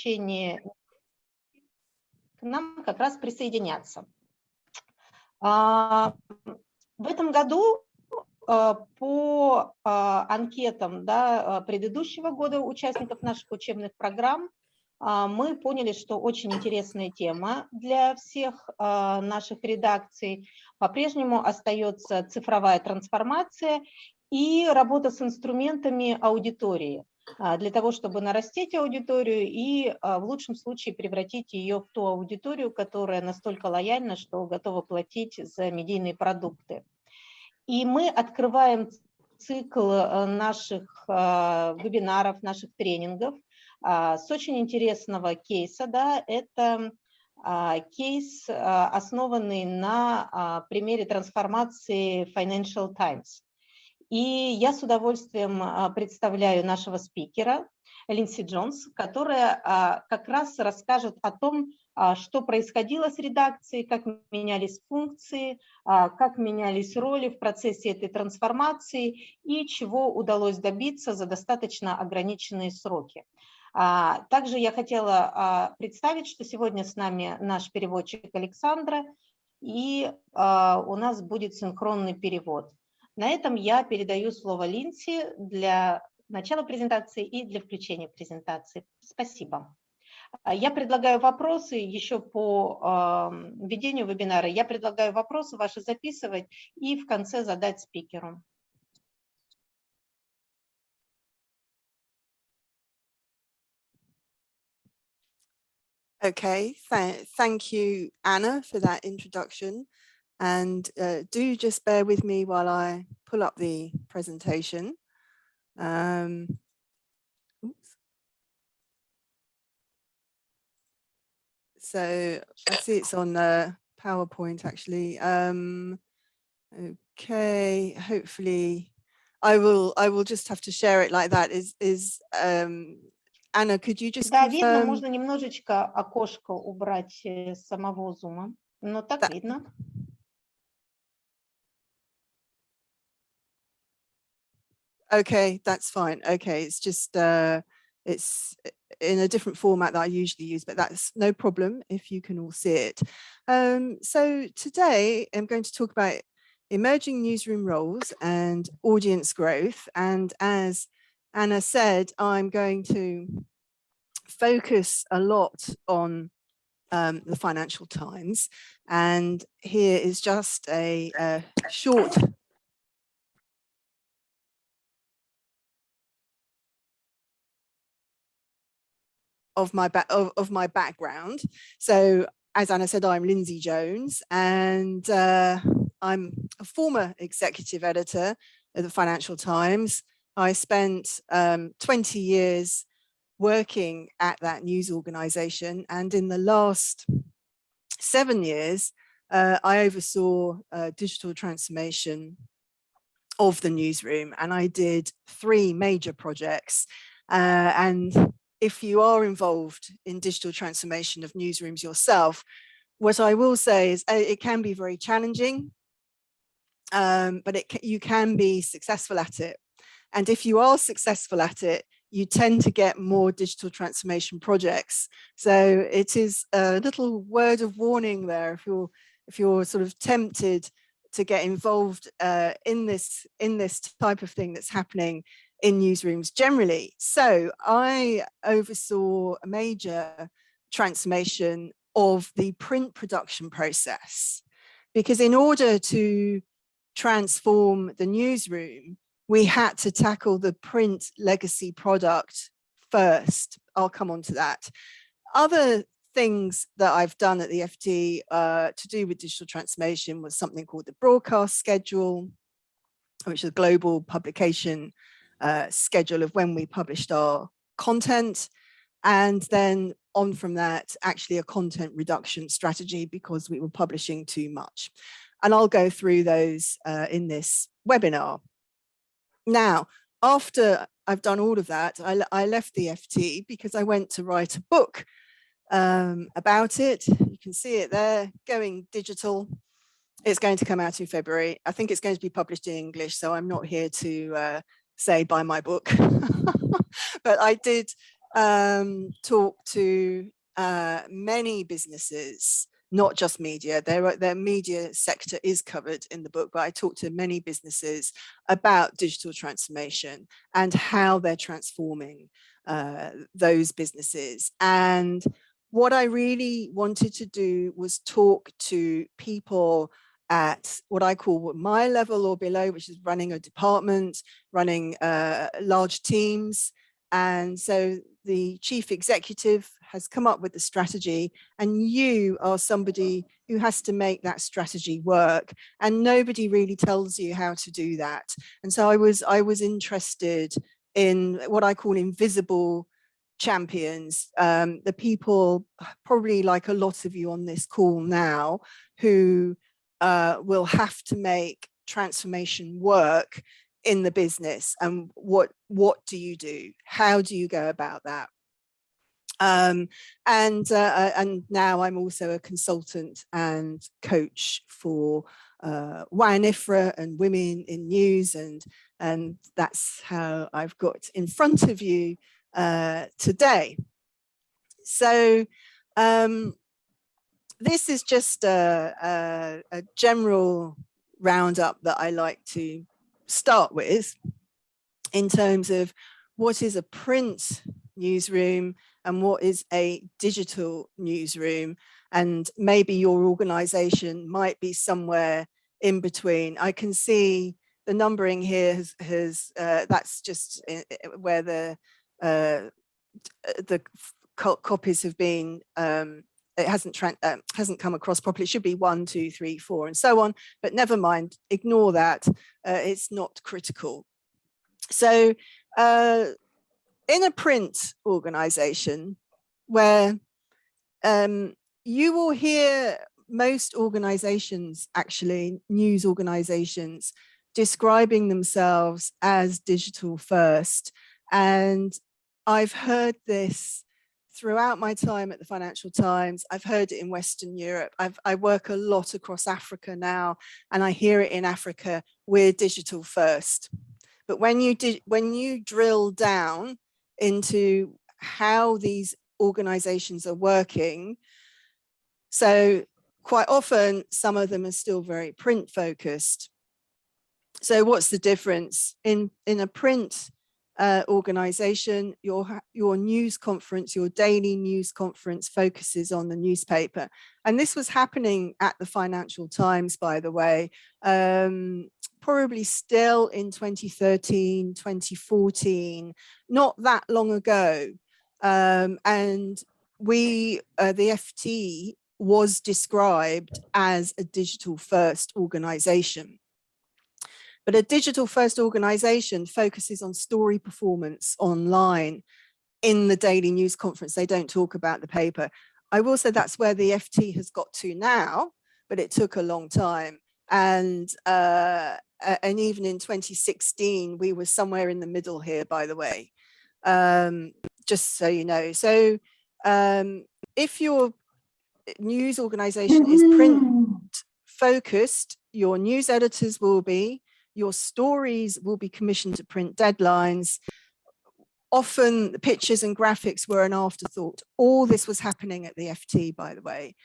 течение к нам как раз присоединяться. В этом году по анкетам, да, предыдущего года участников наших учебных программ мы поняли, что очень интересная тема для всех наших редакций. По-прежнему остается цифровая трансформация и работа с инструментами аудитории, для того, чтобы нарастить аудиторию и в лучшем случае превратить ее в ту аудиторию, которая настолько лояльна, что готова платить за медийные продукты. И мы открываем цикл наших вебинаров, наших тренингов с очень интересного кейса. Да, это кейс, основанный на примере трансформации Financial Times. И я с удовольствием представляю нашего спикера Линдси Джонс, которая как раз расскажет о том, что происходило с редакцией, как менялись функции, как менялись роли в процессе этой трансформации и чего удалось добиться за достаточно ограниченные сроки. Также я хотела представить, что сегодня с нами наш переводчик Александра, и у нас будет синхронный перевод. На этом я передаю слово Линдси для начала презентации и для включения презентации. Спасибо. Я предлагаю вопросы еще по ведению вебинара. Я предлагаю вопросы ваши записывать и в конце задать спикеру. Okay, thank you, Anna, for that introduction. And do just bear with me while I pull up the presentation. Oops. So I see it's on PowerPoint actually. Okay, hopefully I will just have to share it like that. Anna, could you just Да, видно, можно немножечко окошко убрать самого зума, но так видно. Okay, that's fine. Okay, it's just it's in a different format that I usually use, but that's no problem if you can all see it. So today I'm going to talk about emerging newsroom roles and audience growth. And as Anna said, I'm going to focus a lot on the Financial Times. And here is just a short of my background. So as Anna said, I'm Lindsi Jones, and I'm a former executive editor at the Financial Times. I spent 20 years working at that news organization, and in the last 7 years, I oversaw digital transformation of the newsroom, and I did 3 major projects. And if you are involved in digital transformation of newsrooms yourself, what I will say is it can be very challenging, but you can be successful at it. And if you are successful at it, you tend to get more digital transformation projects. So it is a little word of warning there if you're sort of tempted to get involved in this type of thing that's happening in newsrooms generally. So I oversaw a major transformation of the print production process, because in order to transform the newsroom, we had to tackle the print legacy product first. I'll come on to that. Other things that I've done at the FT to do with digital transformation was something called the broadcast schedule, which is a global publication schedule of when we published our content, and then on from that, actually a content reduction strategy because we were publishing too much. And I'll go through those in this webinar. Now, after I've done all of that, I left the FT because I went to write a book about it. You can see it there, Going Digital. It's going to come out in February. I think it's going to be published in English, so I'm not here to say buy my book. But I did talk to many businesses, not just media. Their media sector is covered in the book, but I talked to many businesses about digital transformation and how they're transforming those businesses. And what I really wanted to do was talk to people at what I call my level or below, which is running a department, running large teams. And so the chief executive has come up with the strategy, and you are somebody who has to make that strategy work, and nobody really tells you how to do that. And so I was interested in what I call invisible champions, the people probably like a lot of you on this call now who will have to make transformation work in the business. And what do you do? How do you go about that? And now I'm also a consultant and coach for Wan-IFRA and Women in News, and that's how I've got in front of you today. So this is just a general roundup that I like to start with in terms of what is a print newsroom and what is a digital newsroom, and maybe your organization might be somewhere in between. I can see the numbering here has that's just where the copies have been it hasn't come across properly. It should be 1, 2, 3, 4 and so on, but never mind, ignore that. It's not critical. So in a print organization where you will hear most organizations, actually news organizations, describing themselves as digital first. And I've heard this throughout my time at the Financial Times. I've heard it in Western Europe. I work a lot across Africa now, and I hear it in Africa, we're digital first. But when you drill down into how these organizations are working, so quite often some of them are still very print focused. So what's the difference? In a print organization, your news conference, your daily news conference focuses on the newspaper. And this was happening at the Financial Times, by the way, probably still in 2013, 2014, not that long ago. And the FT was described as a digital first organization. But a digital first organization focuses on story performance online in the daily news conference. They don't talk about the paper. I will say that's where the FT has got to now, but it took a long time. And even in 2016, we were somewhere in the middle here, by the way, just so you know. So if your news organization is print focused, your news editors will be, your stories will be commissioned to print deadlines. Often the pictures and graphics were an afterthought. All this was happening at the FT, by the way,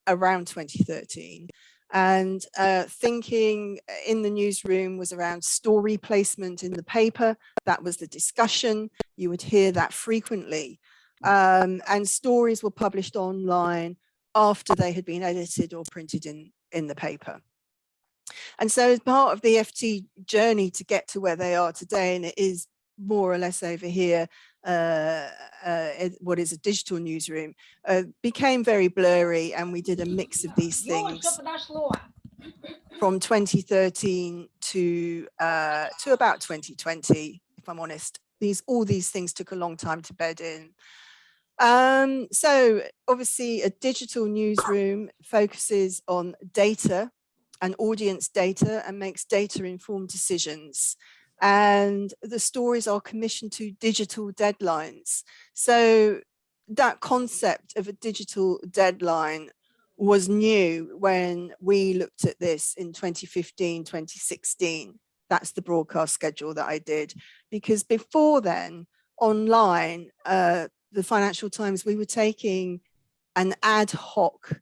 around 2013. And thinking in the newsroom was around story placement in the paper. That was the discussion. You would hear that frequently. And stories were published online after they had been edited or printed in the paper. And so as part of the FT journey to get to where they are today, and it is more or less over here, what is a digital newsroom, became very blurry, and we did a mix of these things from 2013 to about 2020, if I'm honest. All these things took a long time to bed in. So obviously a digital newsroom focuses on data and audience data and makes data informed decisions. And the stories are commissioned to digital deadlines. So that concept of a digital deadline was new when we looked at this in 2015, 2016. That's the broadcast schedule that I did. Because before then, online, the Financial Times, we were taking an ad hoc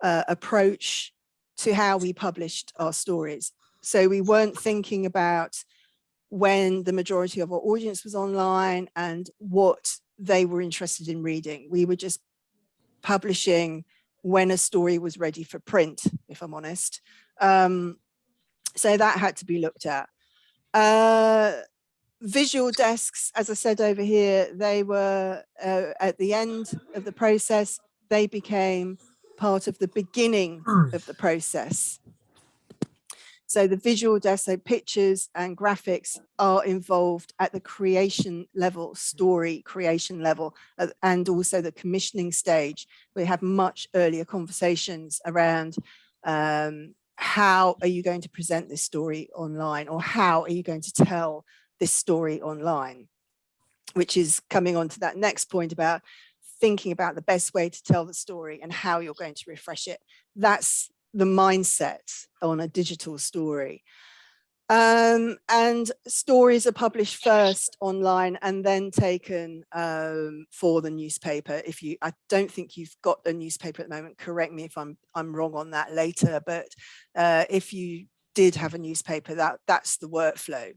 approach to how we published our stories. So we weren't thinking about when the majority of our audience was online and what they were interested in reading. We were just publishing when a story was ready for print, if I'm honest. So that had to be looked at. Visual desks, as I said over here, they were at the end of the process. They became part of the beginning of the process. So the visual desk, so pictures and graphics are involved at the creation level, story creation level, and also the commissioning stage. We have much earlier conversations around how are you going to present this story online, or how are you going to tell this story online, which is coming on to that next point about thinking about the best way to tell the story and how you're going to refresh it. That's the mindset on a digital story. And stories are published first online and then taken for the newspaper. I don't think you've got a newspaper at the moment, correct me if I'm wrong on that later, but if you did have a newspaper, that's the workflow.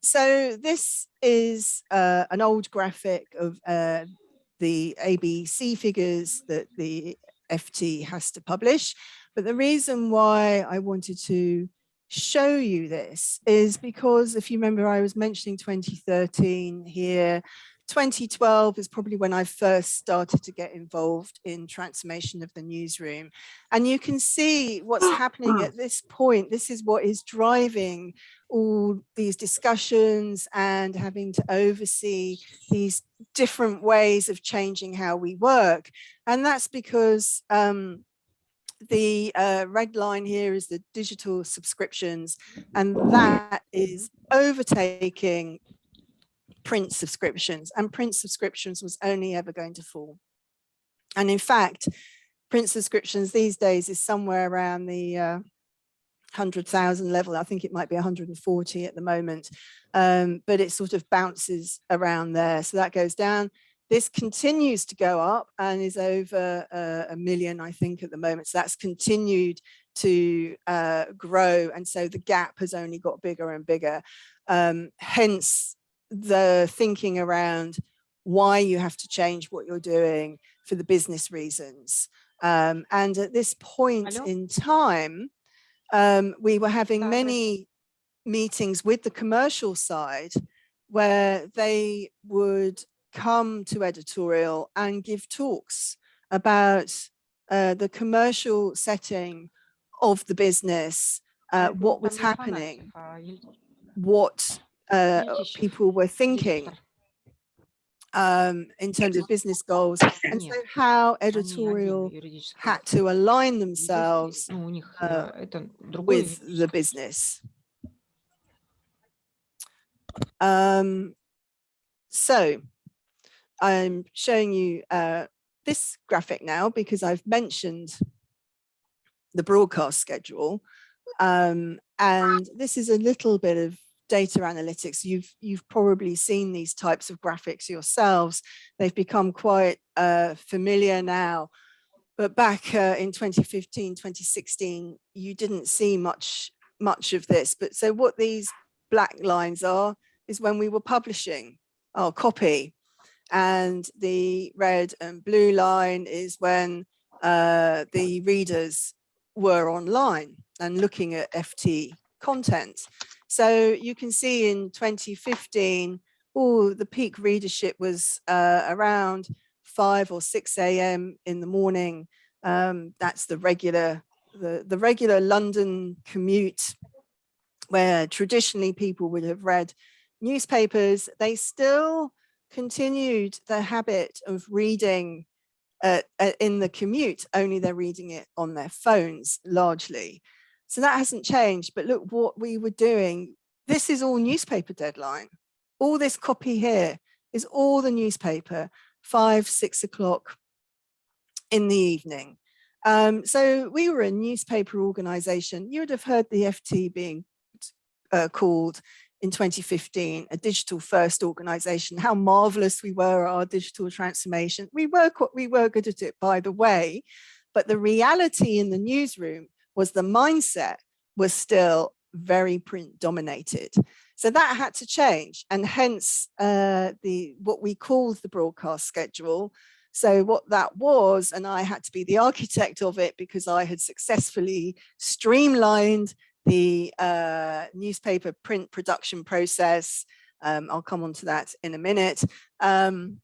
So this is an old graphic of the ABC figures that the FT has to publish. But the reason why I wanted to show you this is because, if you remember, I was mentioning 2013 here. 2012 is probably when I first started to get involved in transformation of the newsroom. And you can see what's happening at this point. This is what is driving all these discussions and having to oversee these different ways of changing how we work. And that's because the red line here is the digital subscriptions, and that is overtaking print subscriptions, and print subscriptions was only ever going to fall. And in fact, print subscriptions these days is somewhere around the 100,000 level. I think it might be 140 at the moment, but it sort of bounces around there. So that goes down. This continues to go up and is over 1 million, I think, at the moment. So that's continued to grow. And so the gap has only got bigger and bigger. Hence the thinking around why you have to change what you're doing for the business reasons. And at this point in time, we were having many meetings with the commercial side where they would come to editorial and give talks about the commercial setting of the business, what was happening, what people were thinking in terms of business goals, and so how editorial had to align themselves with the business. So I'm showing you this graphic now because I've mentioned the broadcast schedule, and this is a little bit of data analytics. You've probably seen these types of graphics yourselves. They've become quite familiar now, but back in 2015, 2016, you didn't see much of this. But so what these black lines are is when we were publishing our copy, and the red and blue line is when the readers were online and looking at FT content. So you can see in 2015, the peak readership was around 5 or 6 a.m. in the morning. That's the regular London commute, where traditionally people would have read newspapers. They still continued the habit of reading in the commute, only they're reading it on their phones largely. So that hasn't changed, but look what we were doing. This is all newspaper deadline. All this copy here is all the newspaper, 5, 6 o'clock in the evening. So we were a newspaper organization. You would have heard the FT being called in 2015, a digital first organization, how marvelous we were at our digital transformation. We were good at it, by the way, but the reality in the newsroom was the mindset was still very print dominated. So that had to change, and hence what we called the broadcast schedule. So what that was, and I had to be the architect of it because I had successfully streamlined the newspaper print production process. I'll come on to that in a minute. I'm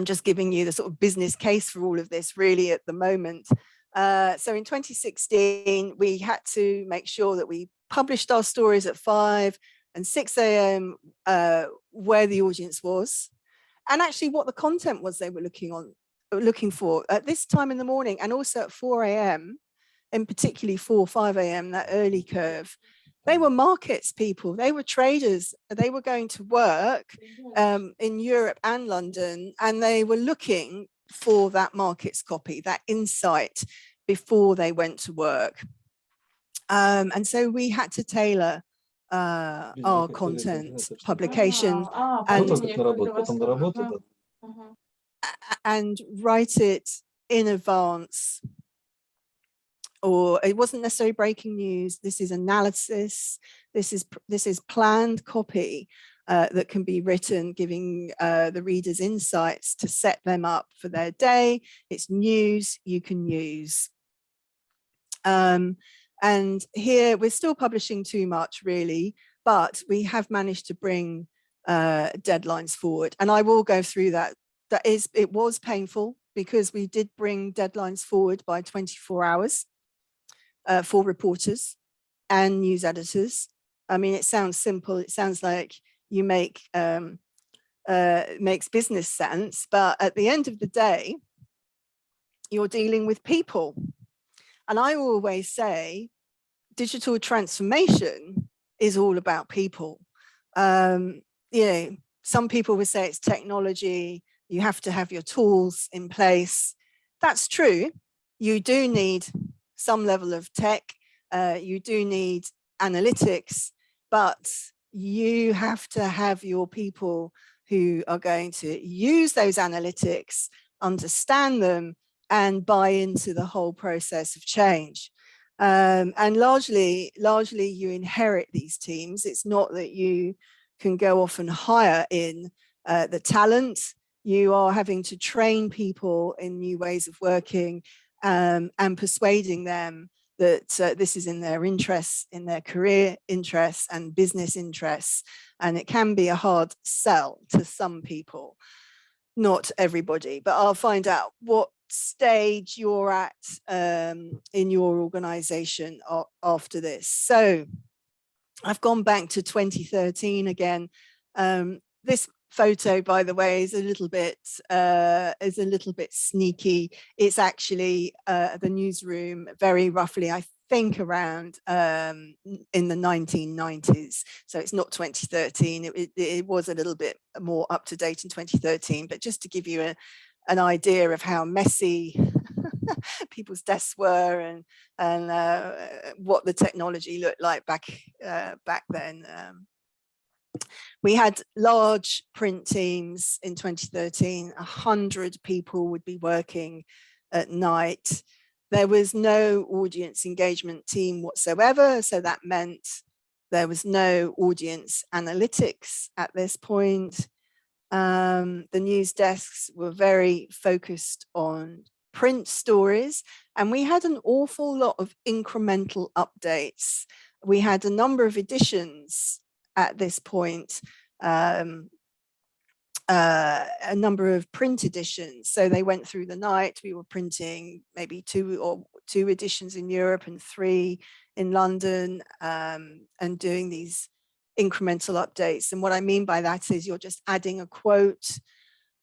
just giving you the sort of business case for all of this really at the moment. So in 2016, we had to make sure that we published our stories at 5 and 6 a.m. Where the audience was, and actually what the content was they were looking for at this time in the morning, and also at 4 a.m. and particularly 4, 5 a.m. that early curve. They were markets people, they were traders, they were going to work in Europe and London, and they were looking for that markets copy, that insight before they went to work. And so we had to tailor our content publication and write it in advance. Or it wasn't necessarily breaking news. This is analysis. This is planned copy that can be written, giving the readers insights to set them up for their day. It's news you can use. And here we're still publishing too much, really, but we have managed to bring deadlines forward. And I will go through that. It was painful because we did bring deadlines forward by 24 hours. For reporters and news editors. I mean, it sounds simple. It sounds like you makes business sense, but at the end of the day, you're dealing with people. And I always say, digital transformation is all about people. You know, some people would say it's technology. You have to have your tools in place. That's true. You do need some level of tech, you do need analytics, but you have to have your people who are going to use those analytics, understand them, and buy into the whole process of change. And largely you inherit these teams. It's not that you can go off and hire in the talent. You are having to train people in new ways of working, and persuading them that this is in their interests, in their career interests and business interests. And it can be a hard sell to some people, not everybody, but I'll find out what stage you're at in your organization after this. So I've gone back to 2013 again. This photo, by the way, is a little bit sneaky. It's actually the newsroom, very roughly, I think around in the 1990s. So it's not 2013. It was a little bit more up to date in 2013. But just to give you an idea of how messy people's desks were and what the technology looked like back then. We had large print teams in 2013, 100 people would be working at night. There was no audience engagement team whatsoever, so that meant there was no audience analytics at this point. The news desks were very focused on print stories, and we had an awful lot of incremental updates. We had a number of editions at this point, a number of print editions. So they went through the night. We were printing maybe two editions in Europe and 3 in London, and doing these incremental updates. And what I mean by that is you're just adding a quote,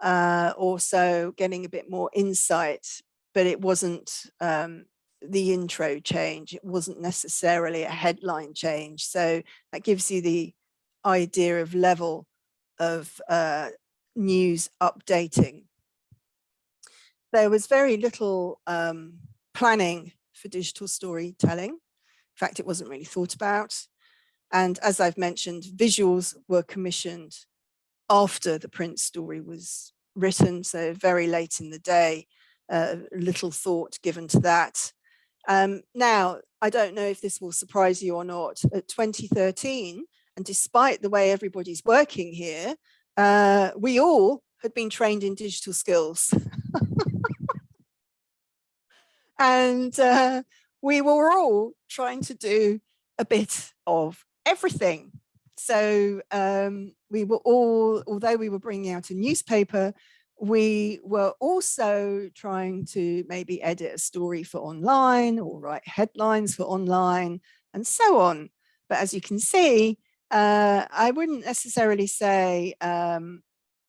also getting a bit more insight, but it wasn't the intro change. It wasn't necessarily a headline change. So that gives you the idea of level of news updating. There was very little planning for digital storytelling. In fact, it wasn't really thought about. And as I've mentioned, visuals were commissioned after the print story was written, so very late in the day, little thought given to that. Now, I don't know if this will surprise you or not, at 2013, and despite the way everybody's working here, we all had been trained in digital skills. And we were all trying to do a bit of everything. So we were all, although we were bringing out a newspaper, we were also trying to maybe edit a story for online or write headlines for online and so on. But as you can see, I wouldn't necessarily say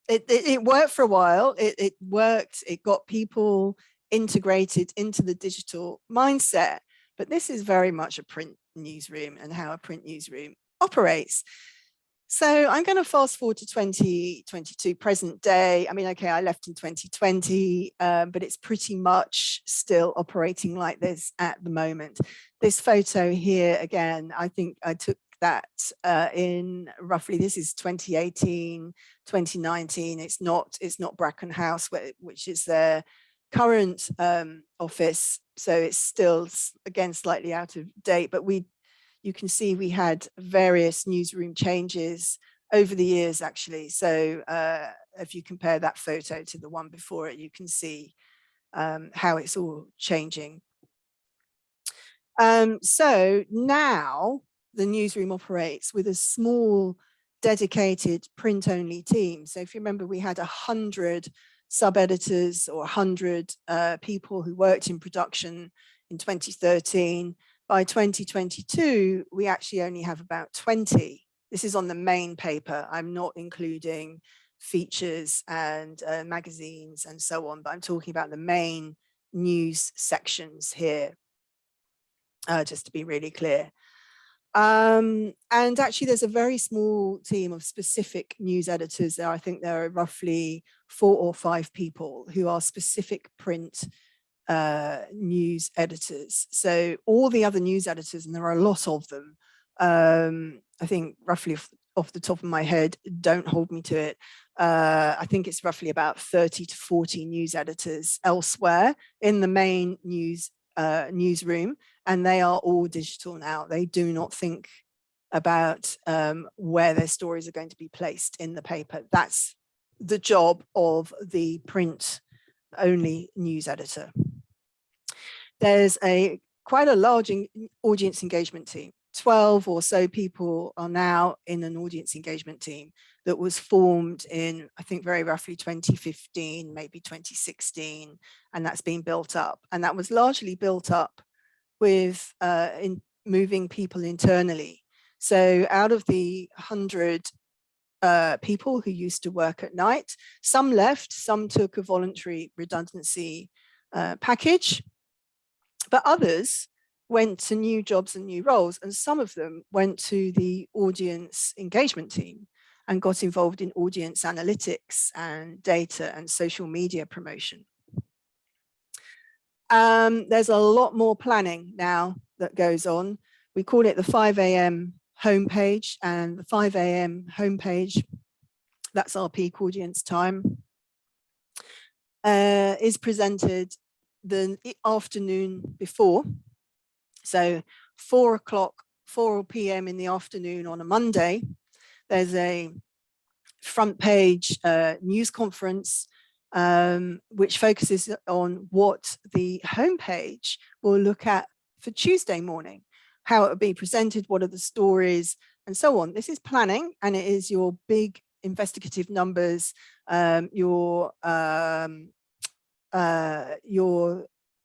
it worked for a while. It worked, it got people integrated into the digital mindset, but this is very much a print newsroom and how a print newsroom operates. So I'm going to fast forward to 2022, present day. I mean, okay, I left in 2020, but it's pretty much still operating like this at the moment. This photo here, again, I think I took that in roughly, this is 2018, 2019. It's not Bracken House, which is their current office. So it's still, again, slightly out of date, but you can see we had various newsroom changes over the years, actually. So if you compare that photo to the one before it, you can see how it's all changing. So now the newsroom operates with a small, dedicated print-only team. So if you remember, we had 100 sub-editors or 100 people who worked in production in 2013. By 2022, we actually only have about 20. This is on the main paper. I'm not including features and magazines and so on, but I'm talking about the main news sections here, just to be really clear. And actually, there's a very small team of specific news editors there. I think there are roughly 4 or 5 people who are specific print news editors. So all the other news editors, and there are a lot of them, I think roughly off the top of my head, don't hold me to it, I think it's roughly about 30 to 40 news editors elsewhere in the main newsroom, and they are all digital now. They do not think about where their stories are going to be placed in the paper. That's the job of the print only news editor. There's quite a large audience engagement team. 12 or so people are now in an audience engagement team that was formed in, I think, very roughly 2015, maybe 2016, and that's been built up. And that was largely built up with in moving people internally. So out of the 100 people who used to work at night, some left, some took a voluntary redundancy package, but others went to new jobs and new roles, and some of them went to the audience engagement team and got involved in audience analytics and data and social media promotion. There's a lot more planning now that goes on. We call it the 5 a.m. homepage, and the 5 a.m. homepage, that's our peak audience time, is presented the afternoon before. So 4 p.m. in the afternoon on a Monday, there's a front page news conference which focuses on what the homepage will look at for Tuesday morning, how it will be presented, what are the stories, and so on. This is planning, and it is your big investigative numbers, your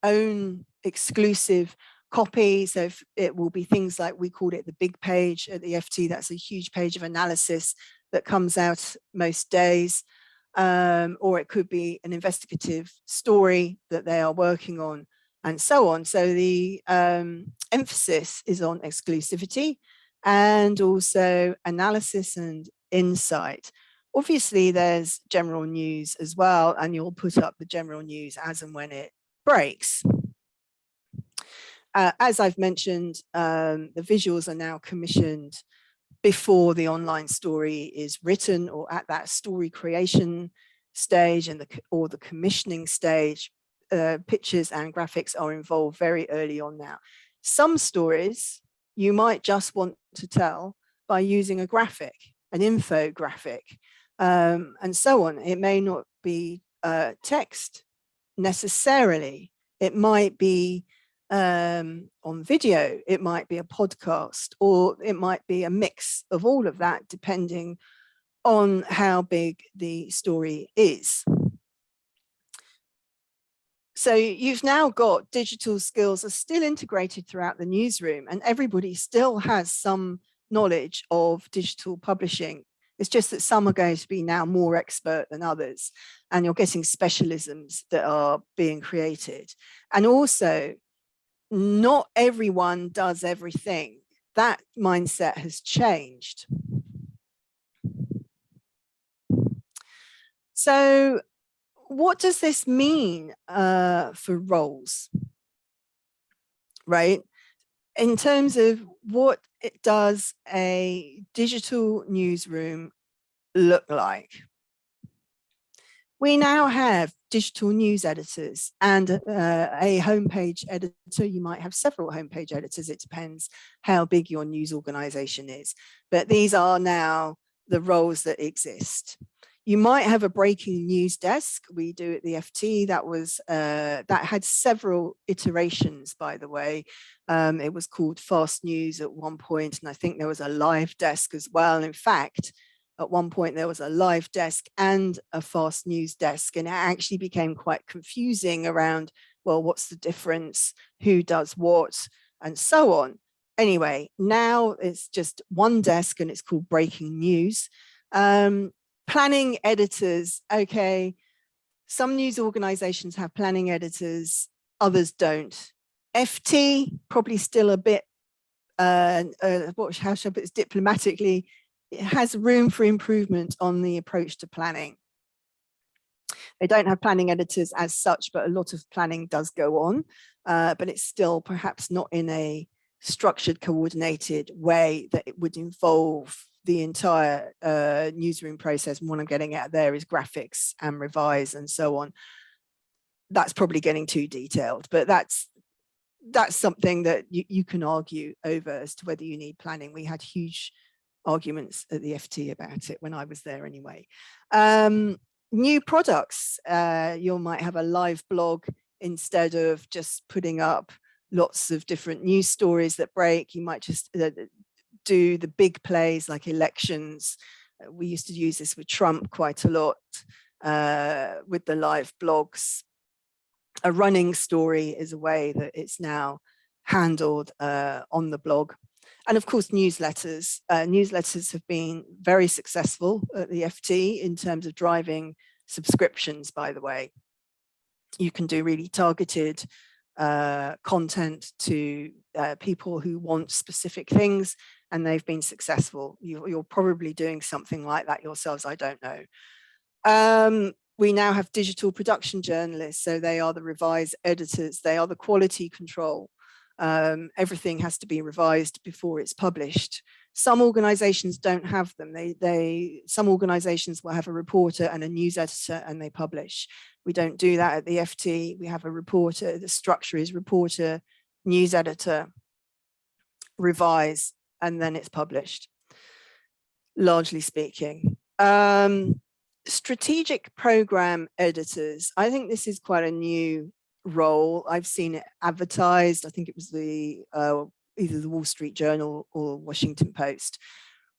own exclusive copy. So it will be things like, we called it the big page at the FT. That's a huge page of analysis that comes out most days. Or it could be an investigative story that they are working on, and so on. So the emphasis is on exclusivity and also analysis and insight. Obviously, there's general news as well, and you'll put up the general news as and when it breaks. As I've mentioned, the visuals are now commissioned before the online story is written, or at that story creation stage and or the commissioning stage. Pictures and graphics are involved very early on now. Some stories you might just want to tell by using a graphic, an infographic, and so on. It may not be text necessarily. It might be on video, it might be a podcast, or it might be a mix of all of that, depending on how big the story is. So you've now got digital skills are still integrated throughout the newsroom, and everybody still has some knowledge of digital publishing. It's just that some are going to be now more expert than others, and you're getting specialisms that are being created. And also, not everyone does everything. That mindset has changed. So what does this mean for roles, right? In terms of what it does a digital newsroom look like? We now have digital news editors and a homepage editor. You might have several homepage editors. It depends how big your news organization is. But these are now the roles that exist. You might have a breaking news desk. We do at the FT. That was that had several iterations, by the way. It was called Fast News at one point, and I think there was a live desk as well. In fact, at one point there was a live desk and a fast news desk, and it actually became quite confusing around, well, what's the difference, who does what, and so on. Anyway, now it's just one desk and it's called breaking news. Planning editors, okay, some news organizations have planning editors, others don't. FT, probably still a bit, how should I put this diplomatically, it has room for improvement on the approach to planning. They don't have planning editors as such, but a lot of planning does go on, but it's still perhaps not in a structured, coordinated way that it would involve the entire newsroom process. And what I'm getting at there is graphics and revise and so on. That's probably getting too detailed, but that's something that you can argue over as to whether you need planning. We had huge arguments at the FT about it when I was there anyway. New products, you might have a live blog instead of just putting up lots of different news stories that break. You might just do the big plays like elections. We used to use this with Trump quite a lot with the live blogs. A running story is a way that it's now handled on the blog. And of course, newsletters. Newsletters have been very successful at the FT in terms of driving subscriptions, by the way. You can do really targeted content to people who want specific things, and they've been successful. You're probably doing something like that yourselves, I don't know. We now have digital production journalists, so they are the revise editors, they are the quality control. Everything has to be revised before it's published. Some organizations don't have them. Some organizations will have a reporter and a news editor and they publish. We don't do that at the FT. We have a reporter. The structure is reporter, news editor, revise, and then it's published, largely speaking. Strategic program editors. I think this is quite a new role. I've seen it advertised. I think it was the either the Wall Street Journal or Washington Post,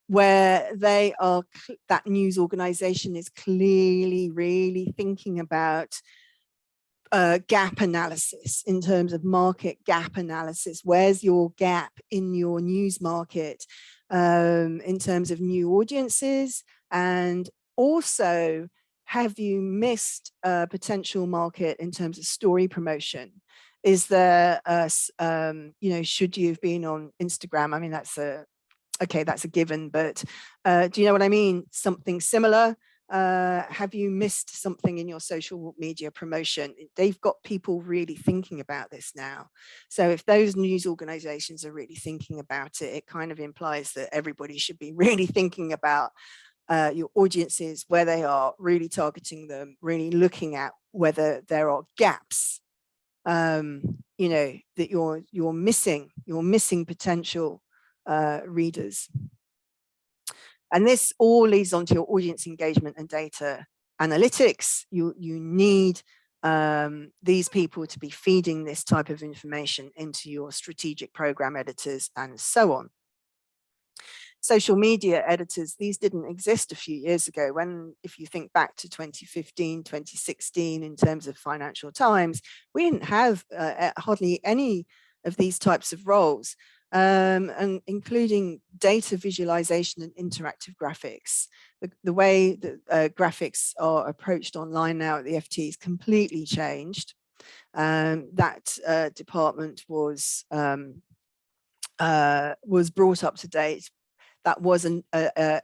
where they are, that news organization is clearly really thinking about gap analysis in terms of market gap analysis. Where's your gap in your news market in terms of new audiences, and also, have you missed a potential market in terms of story promotion? Is there, should you have been on Instagram? I mean, that's a given, but do you know what I mean? Something similar. have you missed something in your social media promotion? They've got people really thinking about this now. So if those news organizations are really thinking about it, it kind of implies that everybody should be really thinking about your audiences, where they are, really targeting them, really looking at whether there are gaps, you know, that you're missing potential readers. And this all leads on to your audience engagement and data analytics. You need these people to be feeding this type of information into your strategic program editors and so on. Social media editors, these didn't exist a few years ago. When, if you think back to 2015, 2016, in terms of Financial Times, we didn't have hardly any of these types of roles. And including data visualization and interactive graphics. The way that graphics are approached online now at the FT is completely changed. That department was brought up to date. That was an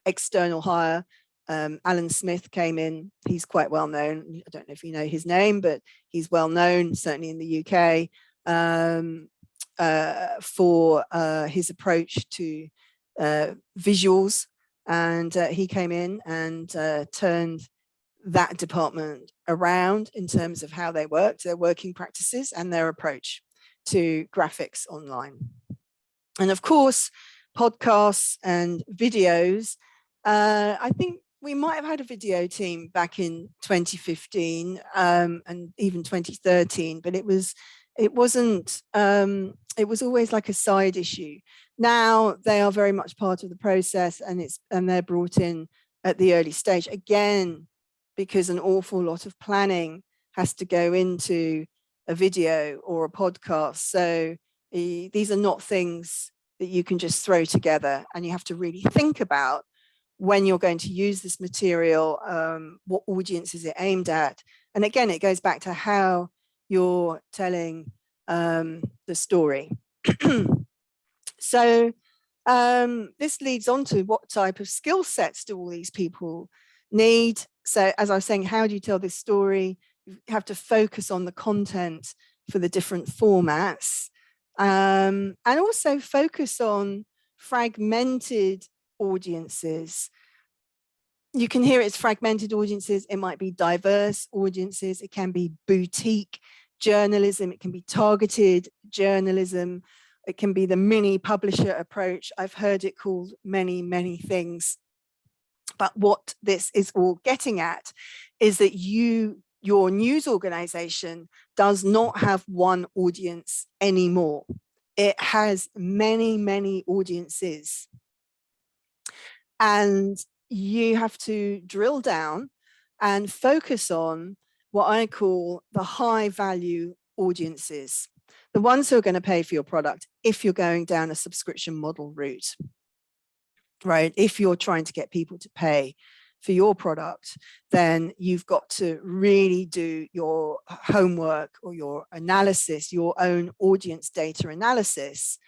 external hire. Alan Smith came in. He's quite well known. I don't know if you know his name, but he's well known, certainly in the UK. For his approach to visuals, and he came in and turned that department around in terms of how they worked, their working practices and their approach to graphics online. And of course, podcasts and videos. I think we might have had a video team back in 2015 and even 2013, but it was always like a side issue. Now they are very much part of the process, and they're brought in at the early stage, again, because an awful lot of planning has to go into a video or a podcast. So these are not things that you can just throw together, and you have to really think about when you're going to use this material, what audience is it aimed at? And again, it goes back to how you're telling the story. So this leads on to what type of skill sets do all these people need? So as I was saying, how do you tell this story? You have to focus on the content for the different formats, and also focus on fragmented audiences. You can hear it's fragmented audiences. It might be diverse audiences. It can be boutique journalism. It can be targeted journalism. It can be the mini publisher approach. I've heard it called many, many things. But what this is all getting at is that your news organization does not have one audience anymore. It has many, many audiences. And you have to drill down and focus on what I call the high value audiences, the ones who are going to pay for your product if you're going down a subscription model route, right? If you're trying to get people to pay for your product, then you've got to really do your homework or your analysis, your own audience data analysis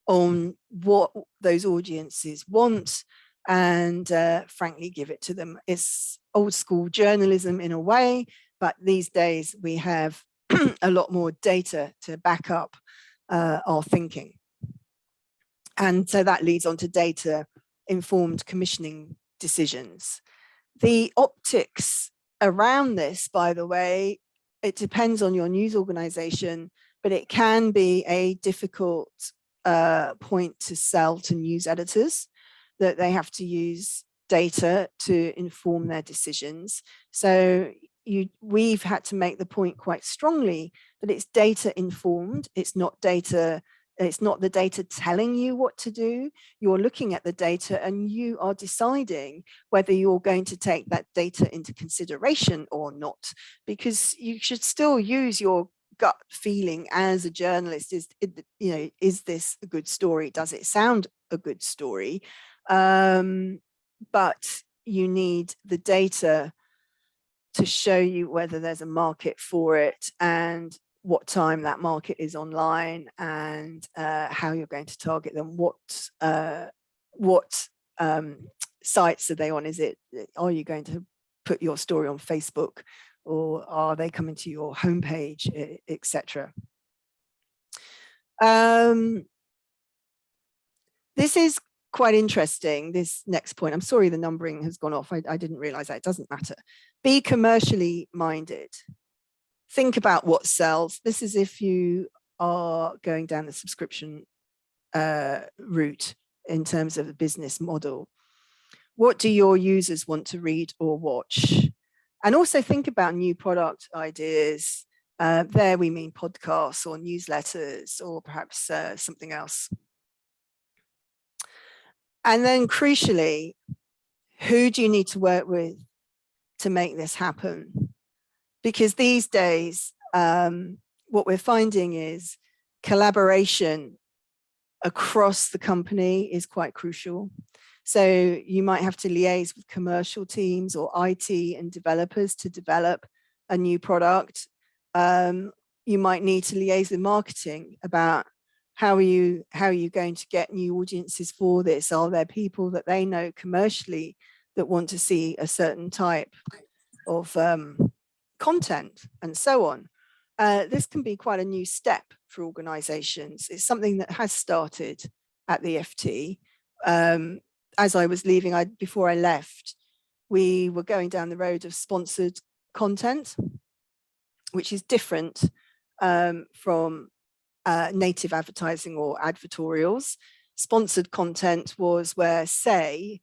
on what those audiences want, and frankly, give it to them. It's old school journalism in a way, but these days we have a lot more data to back up our thinking. And so that leads on to data informed commissioning decisions. The optics around this, by the way, it depends on your news organization, but it can be a difficult point to sell to news editors, that they have to use data to inform their decisions. So we've had to make the point quite strongly that it's data informed. It's not the data telling you what to do. You're looking at the data and you are deciding whether you're going to take that data into consideration or not, because you should still use your gut feeling as a journalist. Is this a good story? Does it sound a good story? But you need the data to show you whether there's a market for it and what time that market is online, and how you're going to target them. What sites are they on? Are you going to put your story on Facebook, or are they coming to your homepage, etc. This is quite interesting, this next point. I'm sorry the numbering has gone off. I didn't realize that. It doesn't matter. Be commercially minded. Think about what sells. This is if you are going down the subscription route in terms of the business model. What do your users want to read or watch? And also think about new product ideas. There we mean podcasts or newsletters or perhaps something else. And then crucially, who do you need to work with to make this happen? Because these days, what we're finding is collaboration across the company is quite crucial. So you might have to liaise with commercial teams or IT and developers to develop a new product. You might need to liaise with marketing about how are you going to get new audiences for this? Are there people that they know commercially that want to see a certain type of content and so on? This can be quite a new step for organizations. It's something that has started at the FT. As I was leaving, before I left, we were going down the road of sponsored content, which is different from native advertising or advertorials. Sponsored content was where, say,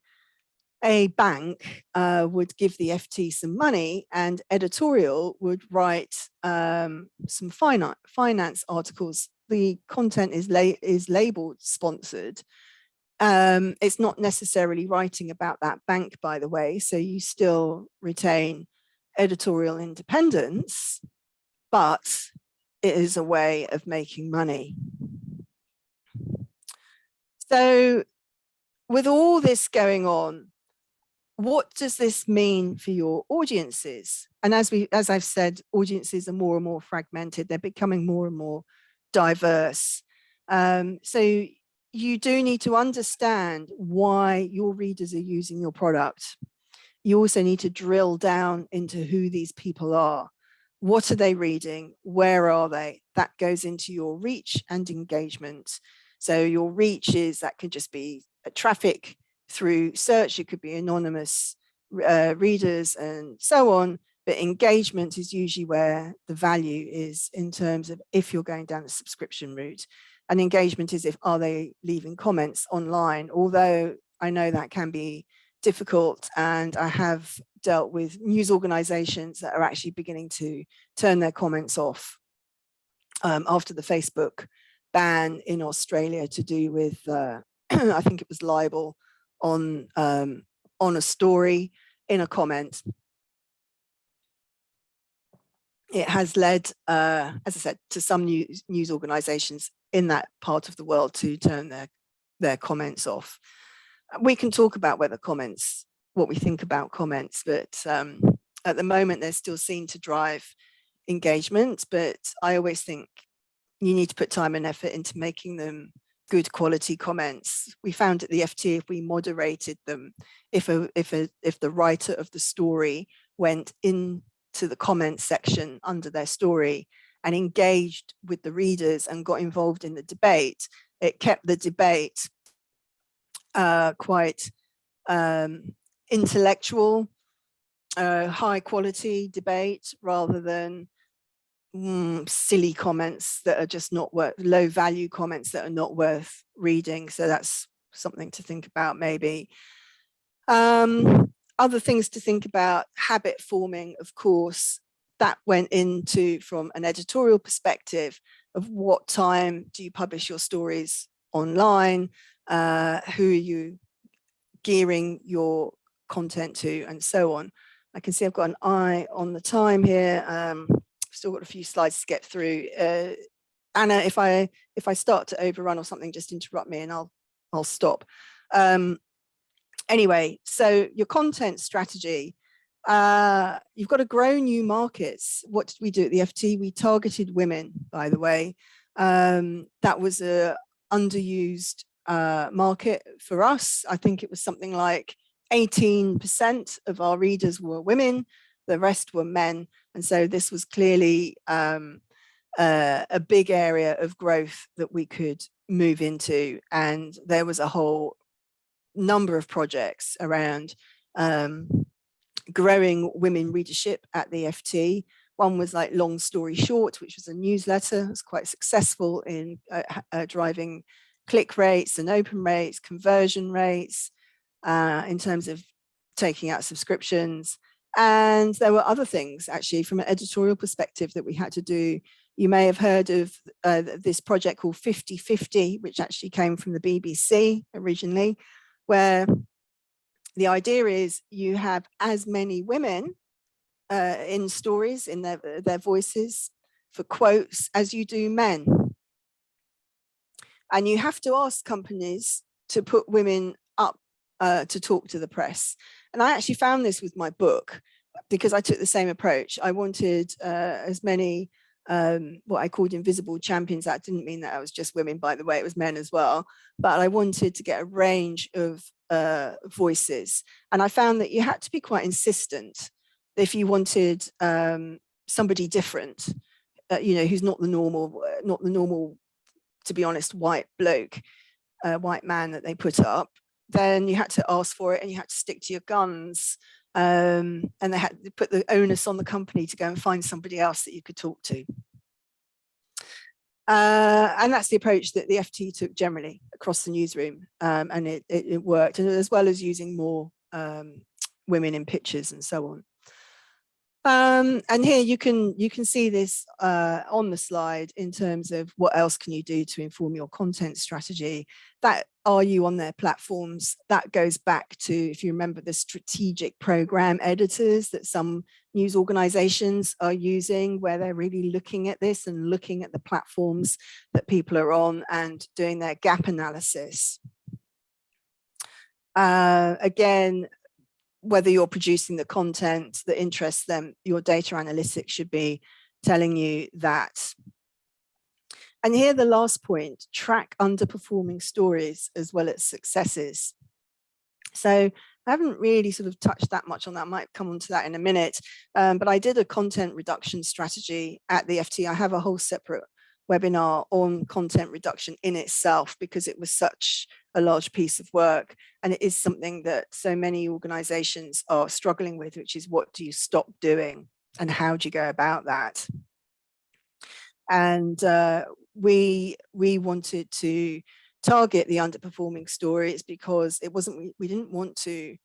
a bank would give the FT some money and editorial would write some finance articles. The content is labeled sponsored. It's not necessarily writing about that bank, by the way, so you still retain editorial independence, but it is a way of making money. So with all this going on, what does this mean for your audiences? And as I've said, audiences are more and more fragmented. They're becoming more and more diverse. So you do need to understand why your readers are using your product. You also need to drill down into who these people are. What are they reading? Where are they? That goes into your reach and engagement. So your reach that could just be a traffic through search. It could be anonymous readers and so on. But engagement is usually where the value is in terms of if you're going down the subscription route. And engagement is are they leaving comments online? Although I know that can be difficult, and I have dealt with news organizations that are actually beginning to turn their comments off after the Facebook ban in Australia to do with, I think it was libel on a story in a comment. It has led, as I said, to some news organizations in that part of the world to turn their comments off. We can talk about what we think about comments, but at the moment they're still seen to drive engagement. But I always think you need to put time and effort into making them good quality comments. We found at the FT, if we moderated them, if the writer of the story went into the comments section under their story and engaged with the readers and got involved in the debate, it kept the debate quite intellectual, high quality debate, rather than silly comments that are just not worth, low value comments that are not worth reading. So that's something to think about maybe. Other things to think about, habit forming, of course, that went into from an editorial perspective of what time do you publish your stories online, who are you gearing your content to, and so on. I can see I've got an eye on the time here. Still got a few slides to get through. Anna, if I start to overrun or something, just interrupt me and I'll stop. Anyway, so your content strategy, you've got to grow new markets. What did we do at the FT? We targeted women, by the way. That was a underused market for us. I think it was something like 18% of our readers were women, the rest were men. And so this was clearly a big area of growth that we could move into. And there was a whole number of projects around growing women readership at the FT. One was like Long Story Short, which was a newsletter. It was quite successful in driving click rates and open rates, conversion rates, in terms of taking out subscriptions. And there were other things actually from an editorial perspective that we had to do. You may have heard of this project called 50/50, which actually came from the BBC originally, where the idea is you have as many women in stories, in their voices, for quotes, as you do men. And you have to ask companies to put women up to talk to the press. And I actually found this with my book, because I took the same approach. I wanted as many what I called invisible champions. That didn't mean that I was just women, by the way, it was men as well. But I wanted to get a range of voices. And I found that you had to be quite insistent if you wanted somebody different, who's not the normal, to be honest, white bloke, white man that they put up, then you had to ask for it and you had to stick to your guns. And they had to put the onus on the company to go and find somebody else that you could talk to. And that's the approach that the FT took generally across the newsroom, and it worked, and as well as using more women in pictures and so on. And here you can see this on the slide in terms of what else can you do to inform your content strategy. That are you on their platforms? That goes back to, if you remember, the strategic program editors that some news organizations are using, where they're really looking at this and looking at the platforms that people are on and doing their gap analysis. Again, whether you're producing the content that interests them, your data analytics should be telling you that. And here the last point, track underperforming stories as well as successes. So I haven't really sort of touched that much on that. I might come on to that in a minute, but I did a content reduction strategy at the FT. I have a whole separate webinar on content reduction in itself, because it was such a large piece of work, and it is something that so many organizations are struggling with, which is, what do you stop doing and how do you go about that? And we wanted to target the underperforming stories because we didn't want to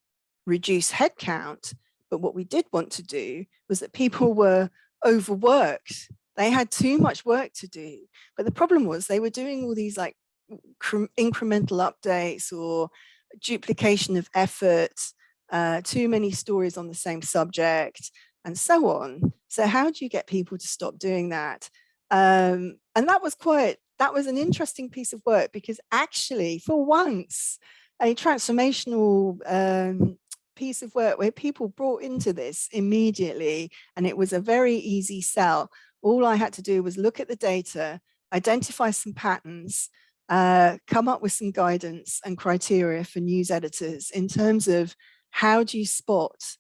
reduce headcount, but what we did want to do was that people were overworked. They had too much work to do, but the problem was they were doing all these like incremental updates or duplication of effort, too many stories on the same subject, and so on. So how do you get people to stop doing that? And that was an interesting piece of work, because actually, for once, a transformational piece of work where people brought into this immediately, and it was a very easy sell. All I had to do was look at the data, identify some patterns, come up with some guidance and criteria for news editors in terms of how do you spot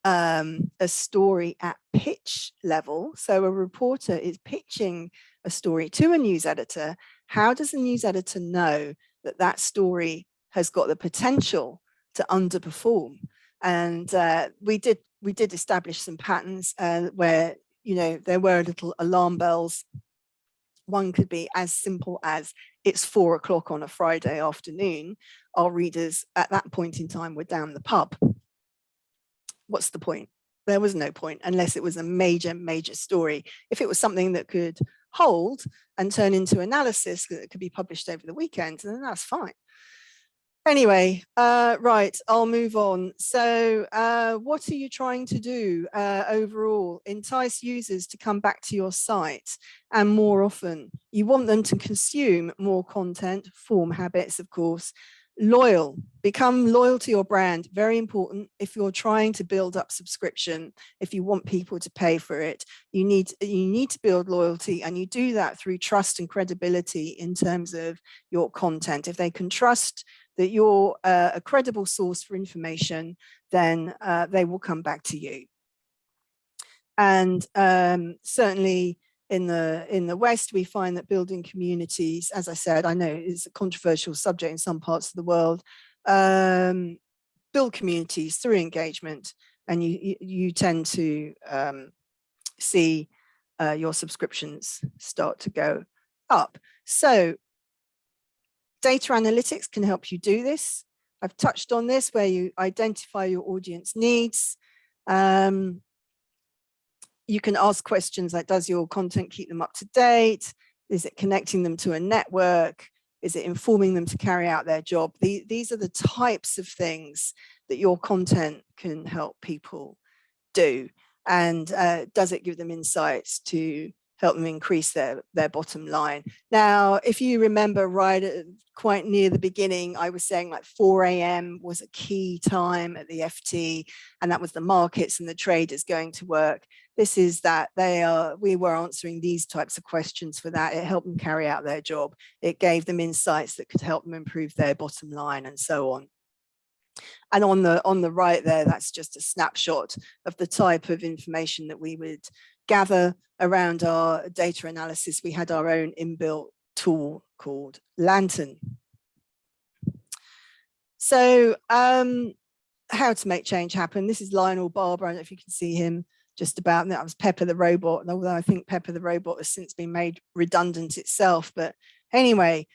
a story at pitch level. So a reporter is pitching a story to a news editor. How does the news editor know that that story has got the potential to underperform? And we did establish some patterns where, there were little alarm bells. One could be as simple as, it's 4 o'clock on a Friday afternoon. Our readers at that point in time were down the pub. What's the point? There was no point, unless it was a major story. If it was something that could hold and turn into analysis that could be published over the weekend, then that's fine. Anyway, right, I'll move on. So what are you trying to do overall? Entice users to come back to your site, and more often. You want them to consume more content, form habits, of course. Loyal, become loyal to your brand, very important. If you're trying to build up subscription, if you want people to pay for it, you need to build loyalty, and you do that through trust and credibility in terms of your content. If they can trust that you're a credible source for information, then they will come back to you. And certainly in the West, we find that building communities, as I said, I know it's a controversial subject in some parts of the world, build communities through engagement, and you tend to see your subscriptions start to go up. So data analytics can help you do this. I've touched on this, where you identify your audience needs. You can ask questions like, does your content keep them up to date? Is it connecting them to a network? Is it informing them to carry out their job? These are the types of things that your content can help people do. And does it give them insights to help them increase their bottom line? Now, if you remember quite near the beginning, I was saying like 4 a.m. was a key time at the FT, and that was the markets and the traders going to work. This is that we were answering these types of questions for that. It helped them carry out their job. It gave them insights that could help them improve their bottom line and so on. And on the right there, that's just a snapshot of the type of information that we would gather around our data analysis. We had our own inbuilt tool called Lantern. So how to make change happen. This is Lionel Barber. I don't know if you can see him just about. That was Pepper the Robot, although I think Pepper the Robot has since been made redundant itself. But anyway,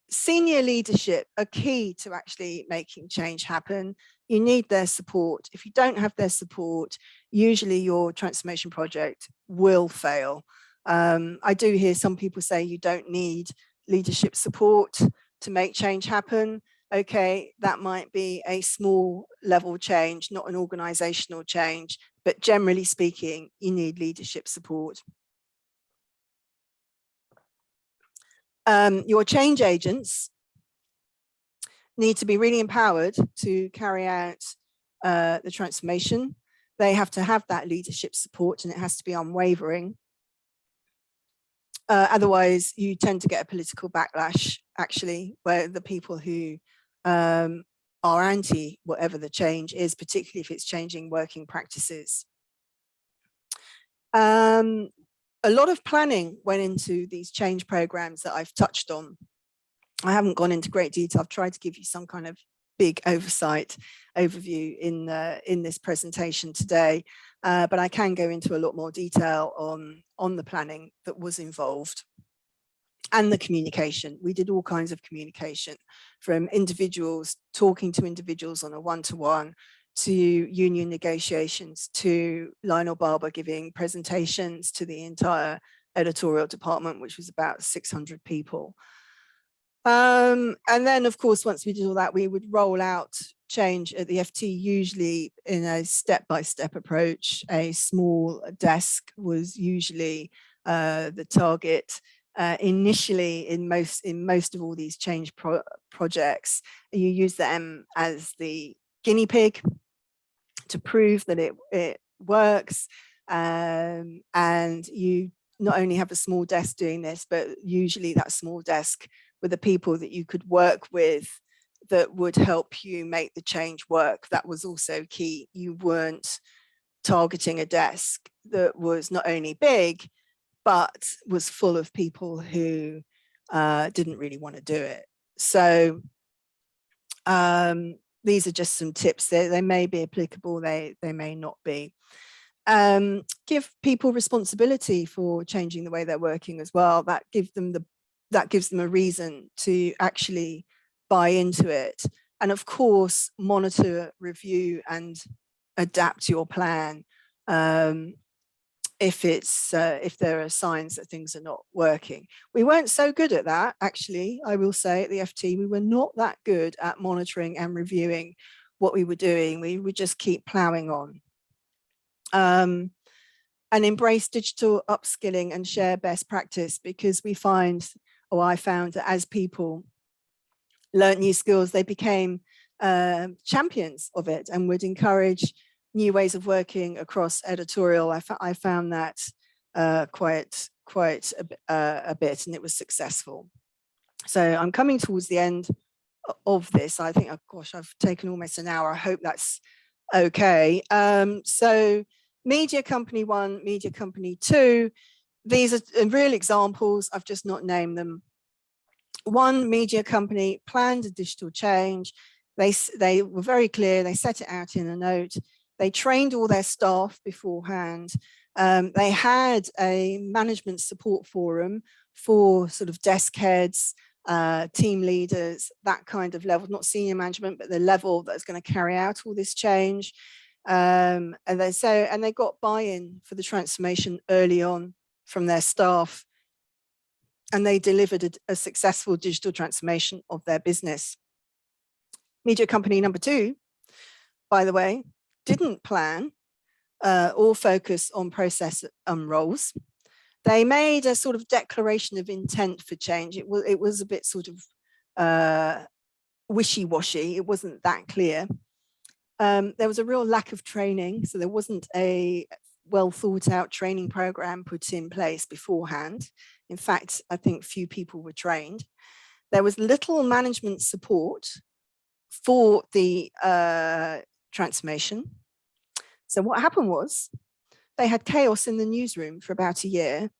senior leadership are key to actually making change happen. You need their support. If you don't have their support, usually your transformation project will fail. I do hear some people say you don't need leadership support to make change happen. Okay, that might be a small level change, not an organizational change, but generally speaking, you need leadership support. Your change agents need to be really empowered to carry out the transformation. They have to have that leadership support, and it has to be unwavering. Otherwise, you tend to get a political backlash, actually, where the people who are anti whatever the change is, particularly if it's changing working practices. A lot of planning went into these change programs that I've touched on. I haven't gone into great detail. I've tried to give you some kind of big overview in this presentation today, but I can go into a lot more detail on the planning that was involved and the communication. We did all kinds of communication, from individuals talking to individuals on a one-to-one, to union negotiations, to Lionel Barber giving presentations to the entire editorial department, which was about 600 people. And then, of course, once we did all that, we would roll out change at the FT, usually in a step-by-step approach. A small desk was usually the target. Initially, in most of all these change projects, you use them as the guinea pig to prove that it works, and you not only have a small desk doing this, but usually that small desk with the people that you could work with that would help you make the change work. That was also key. You weren't targeting a desk that was not only big, but was full of people who didn't really want to do it. So these are just some tips. They may be applicable, they may not be. Give people responsibility for changing the way they're working as well. That gives them a reason to actually buy into it. And of course, monitor, review, and adapt your plan if there are signs that things are not working. We weren't so good at that, actually. I will say at the FT, we were not that good at monitoring and reviewing what we were doing. We would just keep plowing on. And embrace digital upskilling and share best practice, because we find, or I found, that as people learn new skills, they became champions of it and would encourage new ways of working across editorial. I found that quite a bit, and it was successful. So I'm coming towards the end of this. I think, oh gosh, I've taken almost an hour. I hope that's okay. So media company 1, media company 2, these are real examples. I've just not named them. One media company planned a digital change. They were very clear. They set it out in a note. They trained all their staff beforehand. They had a management support forum for sort of desk heads, team leaders, that kind of level, not senior management, but the level that's going to carry out all this change. And they got buy-in for the transformation early on from their staff. And they delivered a successful digital transformation of their business. Media company number 2, by the way, didn't plan or focus on process roles. They made a sort of declaration of intent for change. It was a bit sort of wishy-washy. It wasn't that clear. There was a real lack of training. So there wasn't a well thought out training program put in place beforehand. In fact, I think few people were trained. There was little management support for the transformation. So what happened was they had chaos in the newsroom for about a year.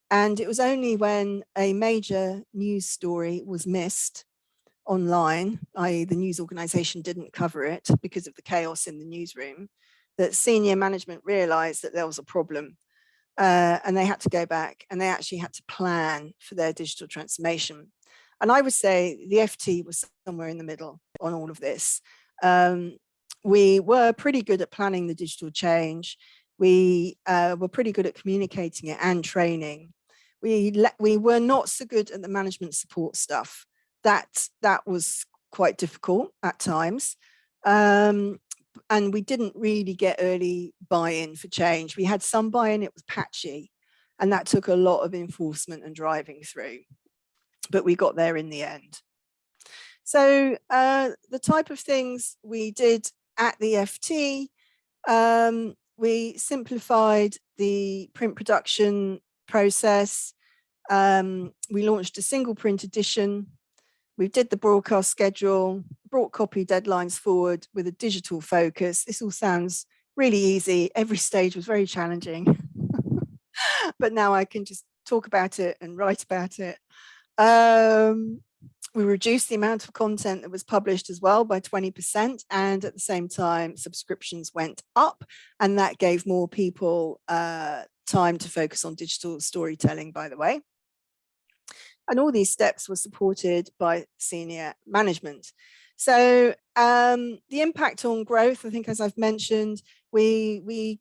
And it was only when a major news story was missed online, i.e. the news organization didn't cover it because of the chaos in the newsroom, that senior management realized that there was a problem. And they had to go back and they actually had to plan for their digital transformation. And I would say the FT was somewhere in the middle on all of this. We were pretty good at planning the digital change. We were pretty good at communicating it and training. We were not so good at the management support stuff. That was quite difficult at times. And we didn't really get early buy-in for change. We had some buy-in, it was patchy, and that took a lot of enforcement and driving through. But we got there in the end. So the type of things we did at the FT, we simplified the print production process. We launched a single print edition. We did the broadcast schedule, brought copy deadlines forward with a digital focus. This all sounds really easy. Every stage was very challenging. But now I can just talk about it and write about it. We reduced the amount of content that was published as well by 20%. And at the same time, subscriptions went up. And that gave more people time to focus on digital storytelling, by the way. And all these steps were supported by senior management. So the impact on growth, I think, as I've mentioned, we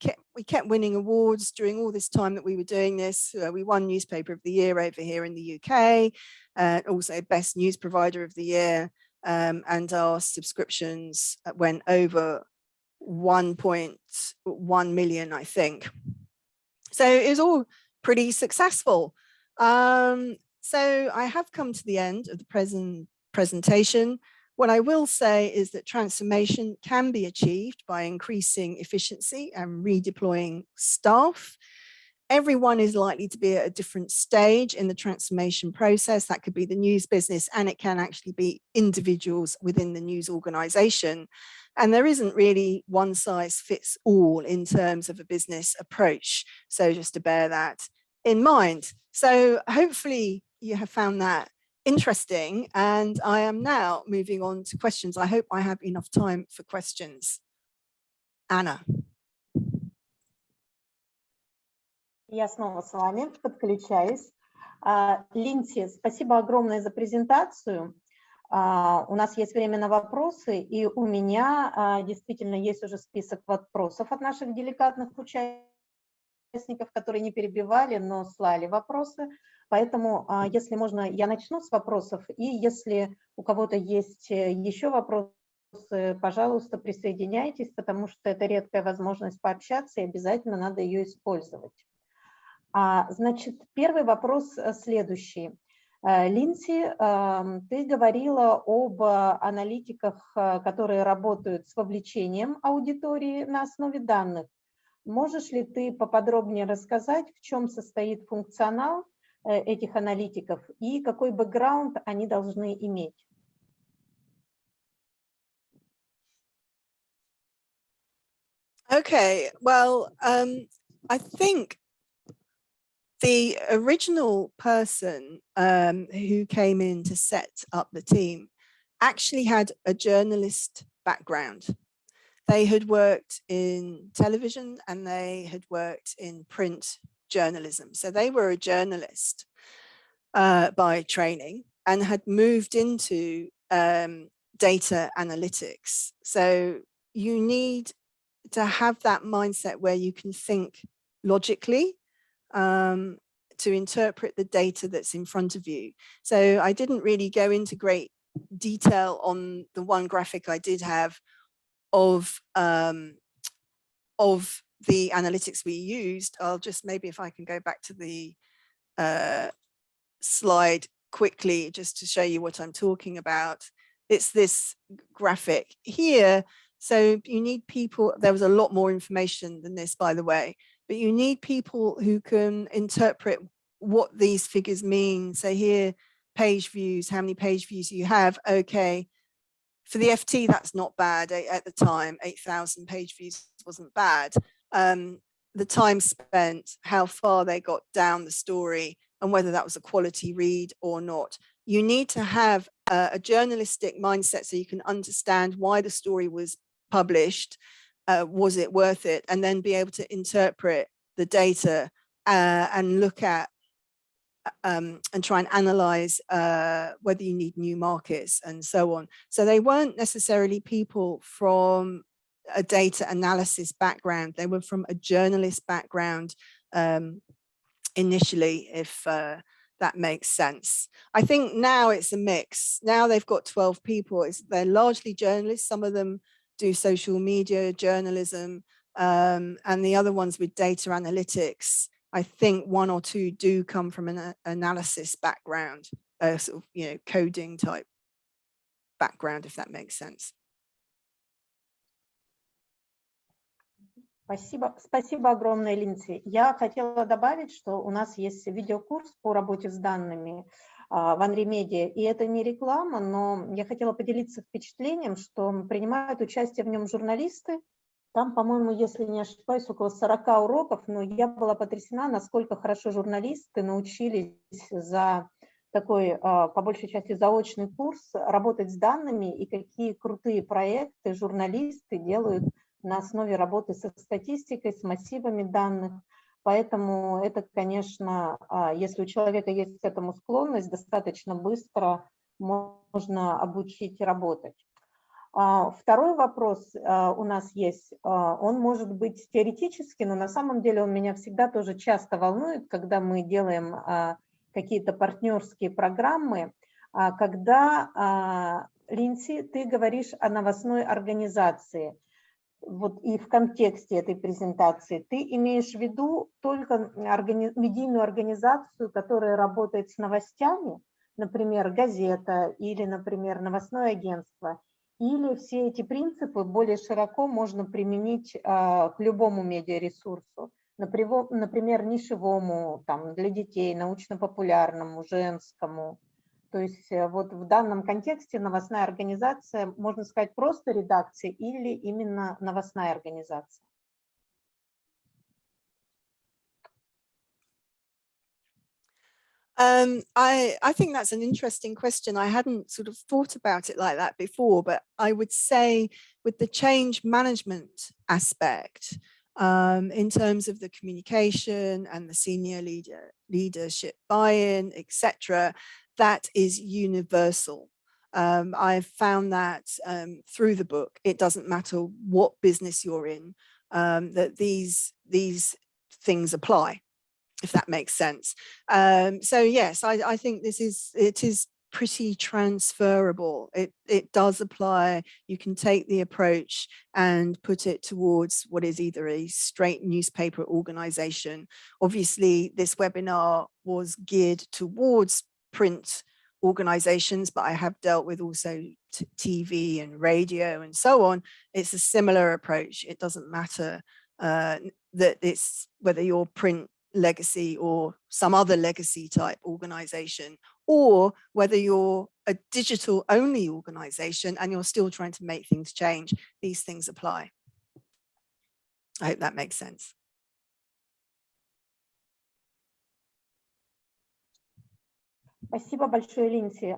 kept winning awards during all this time that we were doing this. We won Newspaper of the Year over here in the UK, also Best News Provider of the Year, and our subscriptions went over 1.1 million, I think. So it was all pretty successful. So I have come to the end of the presentation. What I will say is that transformation can be achieved by increasing efficiency and redeploying staff. Everyone is likely to be at a different stage in the transformation process. That could be the news business, and it can actually be individuals within the news organization. And there isn't really one size fits all in terms of a business approach. So just to bear that in mind. So hopefully you have found that interesting, and I am now moving on to questions. I hope I have enough time for questions. Anna. Я снова с вами, подключаюсь. Линдси, спасибо огромное за презентацию. У нас есть время на вопросы, и у меня действительно есть уже список вопросов от наших деликатных участников, которые не перебивали, но слали вопросы. Поэтому, если можно, я начну с вопросов, и если у кого-то есть еще вопросы, пожалуйста, присоединяйтесь, потому что это редкая возможность пообщаться, и обязательно надо ее использовать. Значит, первый вопрос следующий. Линдси, ты говорила об аналитиках, которые работают с вовлечением аудитории на основе данных. Можешь ли ты поподробнее рассказать, в чем состоит функционал, этих аналитиков и какой бэкграунд они должны иметь? Okay, well, I think the original person who came in to set up the team actually had a journalist background. They had worked in television and they had worked in print journalism. So they were a journalist by training and had moved into data analytics. So you need to have that mindset where you can think logically to interpret the data that's in front of you. So I didn't really go into great detail on the one graphic I did have of the analytics we used. I'll just, maybe if I can go back to the slide quickly, just to show you what I'm talking about. It's this graphic here. So you need people, there was a lot more information than this, by the way, but you need people who can interpret what these figures mean. So here, page views, how many page views you have. Okay, for the FT, that's not bad. At the time, 8,000 page views wasn't bad. The time spent, how far they got down the story, and whether that was a quality read or not. You need to have a journalistic mindset so you can understand why the story was published, was it worth it, and then be able to interpret the data and look at and try and analyze whether you need new markets and so on. So they weren't necessarily people from a data analysis background. They were from a journalist background initially, if that makes sense. I think now it's a mix. Now they've got 12 people. They're largely journalists. Some of them do social media journalism, and the other ones with data analytics. I think one or two do come from an analysis background, sort of, you know, coding type background, if that makes sense. Спасибо огромное, Линдси. Я хотела добавить, что у нас есть видеокурс по работе с данными Wan-IFRA Media, и это не реклама, но я хотела поделиться впечатлением, что принимают участие в нем журналисты. Там, по-моему, если не ошибаюсь, около 40 уроков, но я была потрясена, насколько хорошо журналисты научились за такой, по большей части, заочный курс работать с данными, и какие крутые проекты журналисты делают на основе работы со статистикой, с массивами данных. Поэтому это, конечно, если у человека есть к этому склонность, достаточно быстро можно обучить работать. Второй вопрос у нас есть, он может быть теоретический, но на самом деле он меня всегда тоже часто волнует, когда мы делаем какие-то партнерские программы, когда, Линдси, ты говоришь о новостной организации. Вот и в контексте этой презентации ты имеешь в виду только медийную организацию, которая работает с новостями, например, газета или, например, новостное агентство, или все эти принципы более широко можно применить к любому медиаресурсу, например, нишевому, там, для детей, научно-популярному, женскому. То есть вот в данном контексте новостная организация, можно сказать, просто редакция или именно новостная организация? I think that's an interesting question. I hadn't sort of thought about it like that before, but I would say with the change management aspect, in terms of the communication and the senior leadership buy-in, etc., that is universal. I've found that through the book. It doesn't matter what business you're in, that these things apply, if that makes sense. So yes, I think it is pretty transferable. It does apply. You can take the approach and put it towards what is either a straight newspaper organization. Obviously, this webinar was geared towards print organizations, but I have dealt with also TV and radio and so on. It's a similar approach. It doesn't matter that it's whether you're print legacy or some other legacy type organization, or whether you're a digital only organization and you're still trying to make things change, these things apply. I hope that makes sense. Спасибо большое, Линдси.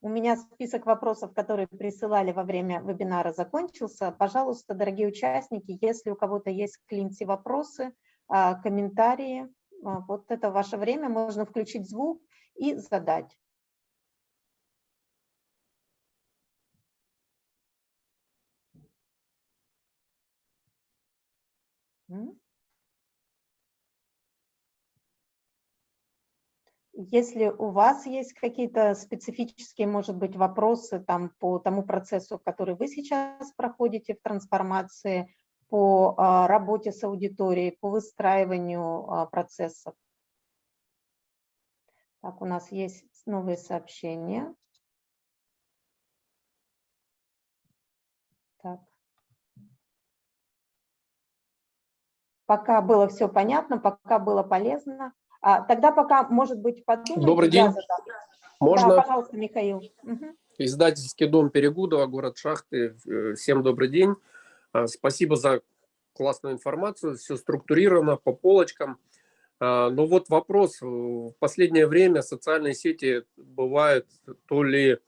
У меня список вопросов, которые присылали во время вебинара, закончился. Пожалуйста, дорогие участники, если у кого-то есть к Линдси вопросы, комментарии, вот это ваше время, можно включить звук и задать. Если у вас есть какие-то специфические, может быть, вопросы там, по тому процессу, который вы сейчас проходите в трансформации, по работе с аудиторией, по выстраиванию процессов. Так, у нас есть новые сообщения. Так. Пока было все понятно, пока было полезно. Тогда пока, может быть, подумайте. Добрый день. Можно? Да, пожалуйста, Михаил. Угу. Издательский дом Перегудова, город Шахты. Всем добрый день. Спасибо за классную информацию. Все структурировано по полочкам. Но вот вопрос. В последнее время социальные сети бывают то ли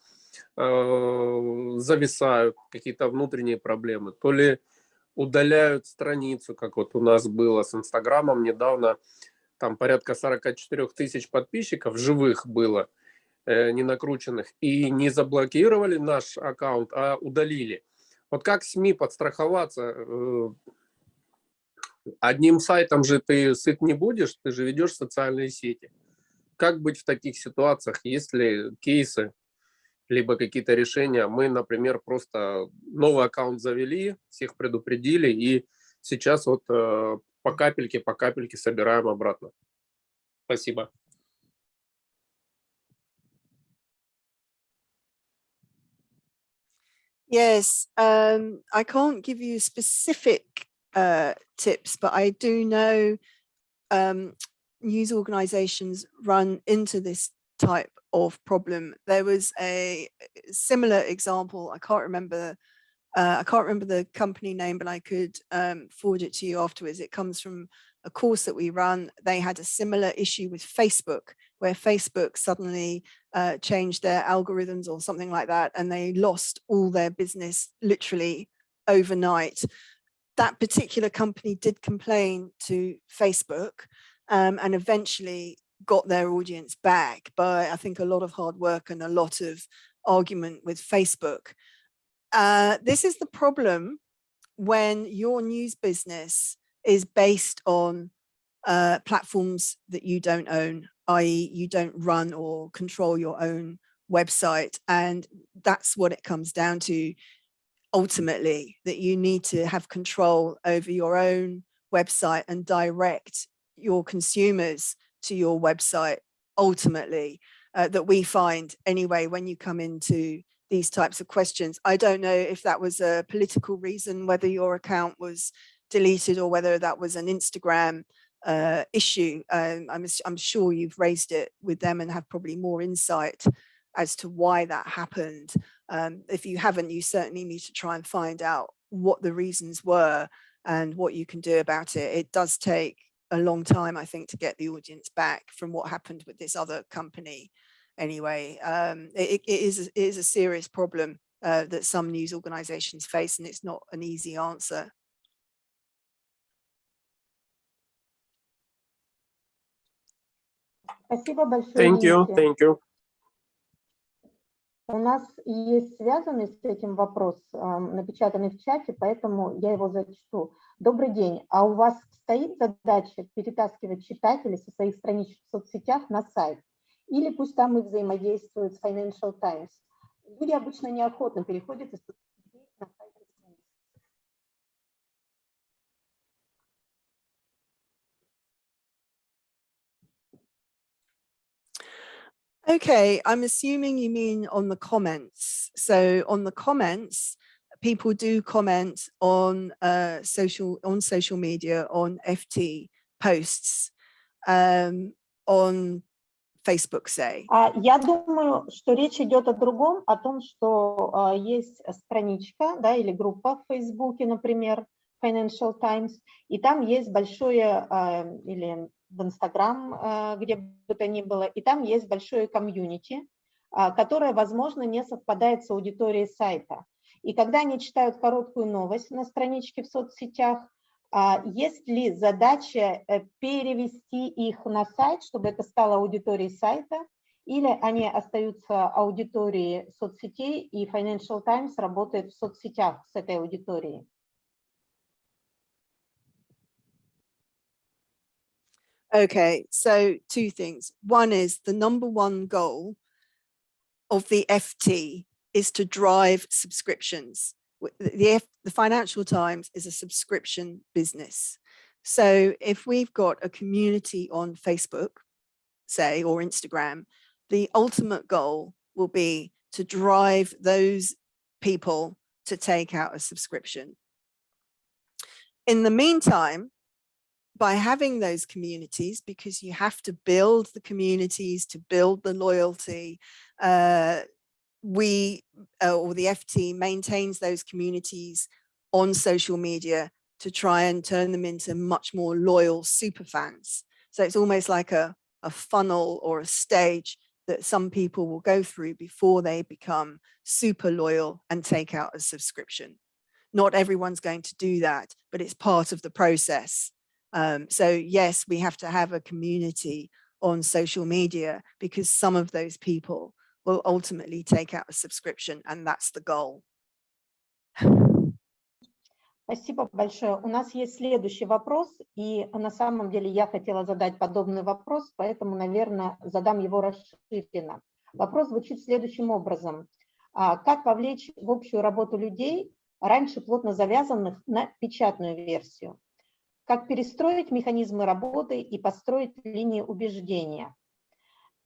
зависают, какие-то внутренние проблемы, то ли удаляют страницу, как вот у нас было с Инстаграмом недавно. Там порядка 44 тысяч подписчиков живых было, не накрученных, и не заблокировали наш аккаунт, а удалили. Вот как СМИ подстраховаться? Одним сайтом же ты сыт не будешь, ты же ведешь социальные сети. Как быть в таких ситуациях, если кейсы, либо какие-то решения? Мы, например, просто новый аккаунт завели, всех предупредили, и сейчас вот по капельке собираем обратно. Спасибо. Yes, I can't give you specific tips, but I do know news organizations run into this type of problem. There was a similar example. I can't remember the company name, but I could forward it to you afterwards. It comes from a course that we run. They had a similar issue with Facebook, where Facebook suddenly changed their algorithms or something like that, and they lost all their business literally overnight. That particular company did complain to Facebook and eventually got their audience back by, I think, a lot of hard work and a lot of argument with Facebook. This is the problem when your news business is based on platforms that you don't own, i.e. you don't run or control your own website. And that's what it comes down to ultimately, that you need to have control over your own website and direct your consumers to your website ultimately, that we find anyway when you come into these types of questions. I don't know if that was a political reason, whether your account was deleted or whether that was an Instagram issue. I'm sure you've raised it with them and have probably more insight as to why that happened. If you haven't, you certainly need to try and find out what the reasons were and what you can do about it. It does take a long time, I think, to get the audience back from what happened with this other company. Anyway, it is a serious problem that some news organizations face, and it's not an easy answer. Спасибо большое. Thank you. Линдси. Thank you. У нас есть связанный с этим вопрос, напечатанный в чате, поэтому я его зачту. Добрый день. А у вас стоит задача перетаскивать читателей со своих страничек в соцсетях на сайт? Или пусть там и взаимодействуют с Financial Times? Люди обычно неохотно переходят из соцсетей на сайт. Okay, I'm assuming you mean on the comments. So on the comments, people do comment on social media, on FT posts. on Facebook, say? Я думаю, что речь идет о другом, о том, что есть страничка, да, или группа в Фейсбуке, например, Financial Times, и там есть большое, или в Инстаграм, где бы то ни было, и там есть большое комьюнити, которое, возможно, не совпадает с аудиторией сайта. И когда они читают короткую новость на страничке в соцсетях, есть ли задача перевести их на сайт, чтобы это стало аудиторией сайта, или они остаются аудиторией соцсетей, и Financial Times работает в соцсетях с этой аудиторией? Okay, so two things. One is the number one goal of the FT is to drive subscriptions. The Financial Times is a subscription business. So if we've got a community on Facebook, say, or Instagram, the ultimate goal will be to drive those people to take out a subscription. In the meantime, by having those communities, because you have to build the communities to build the loyalty, or the FT maintains those communities on social media to try and turn them into much more loyal super fans. So it's almost like a funnel or a stage that some people will go through before they become super loyal and take out a subscription. Not everyone's going to do that, but it's part of the process. So yes, we have to have a community on social media because some of those people will ultimately take out a subscription, and that's the goal. Спасибо большое. У нас есть следующий вопрос, и на самом деле я хотела задать подобный вопрос, поэтому, наверное, задам его расширенно. Вопрос звучит следующим образом. Как вовлечь в общую работу людей, раньше плотно завязанных на печатную версию? Как перестроить механизмы работы и построить линии убеждения?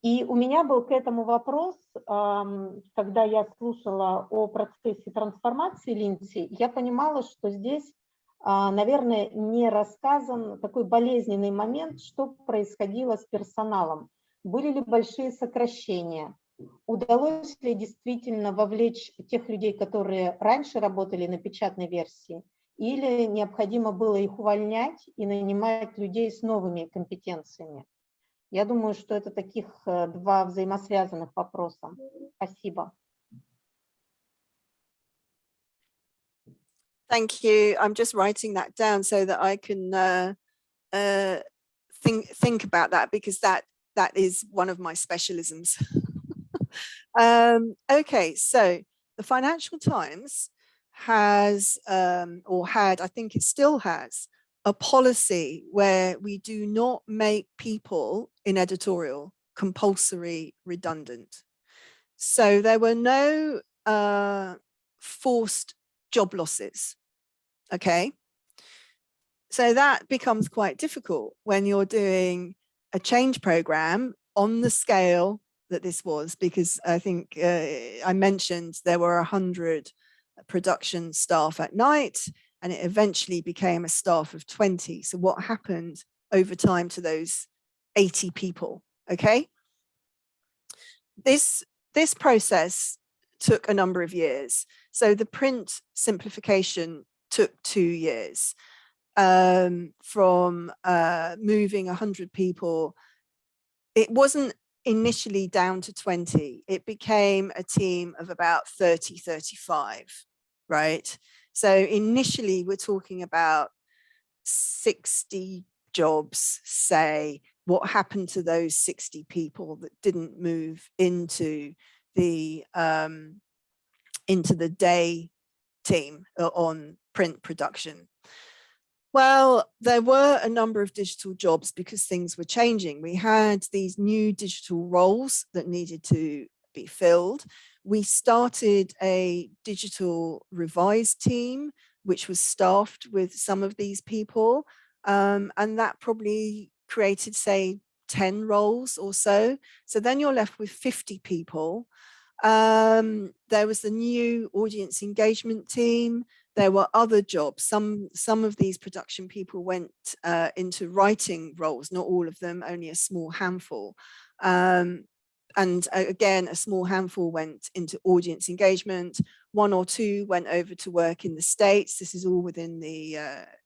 И у меня был к этому вопрос, когда я слушала о процессе трансформации Линдси, я понимала, что здесь, наверное, не рассказан такой болезненный момент, что происходило с персоналом. Были ли большие сокращения? Удалось ли действительно вовлечь тех людей, которые раньше работали на печатной версии, или необходимо было их увольнять и нанимать людей с новыми компетенциями? Я думаю, что это таких два взаимосвязанных вопроса. Спасибо. Thank you. I'm just writing that down so that I can think about that, because that is one of my specialisms. Okay, so the Financial Times has or had, I think it still has, a policy where we do not make people in editorial compulsory redundant. So there were no forced job losses. Okay. So that becomes quite difficult when you're doing a change program on the scale that this was, because I think I mentioned there were 100 production staff at night, and it eventually became a staff of 20. So what happened over time to those 80 people? Okay. This process took a number of years. So the print simplification took 2 years, from moving 100 people. It wasn't initially down to 20. It became a team of about 30, 35, right? So initially we're talking about 60 jobs, say. What happened to those 60 people that didn't move into the day team on print production? Well, there were a number of digital jobs because things were changing. We had these new digital roles that needed to be filled. We started a digital revised team, which was staffed with some of these people. And that probably created, say, 10 roles or so. So then you're left with 50 people. There was the new audience engagement team. there were other jobs. Some of these production people went into writing roles, not all of them, only a small handful. And again, a small handful went into audience engagement. 1 or 2 went over to work in the States. This is all within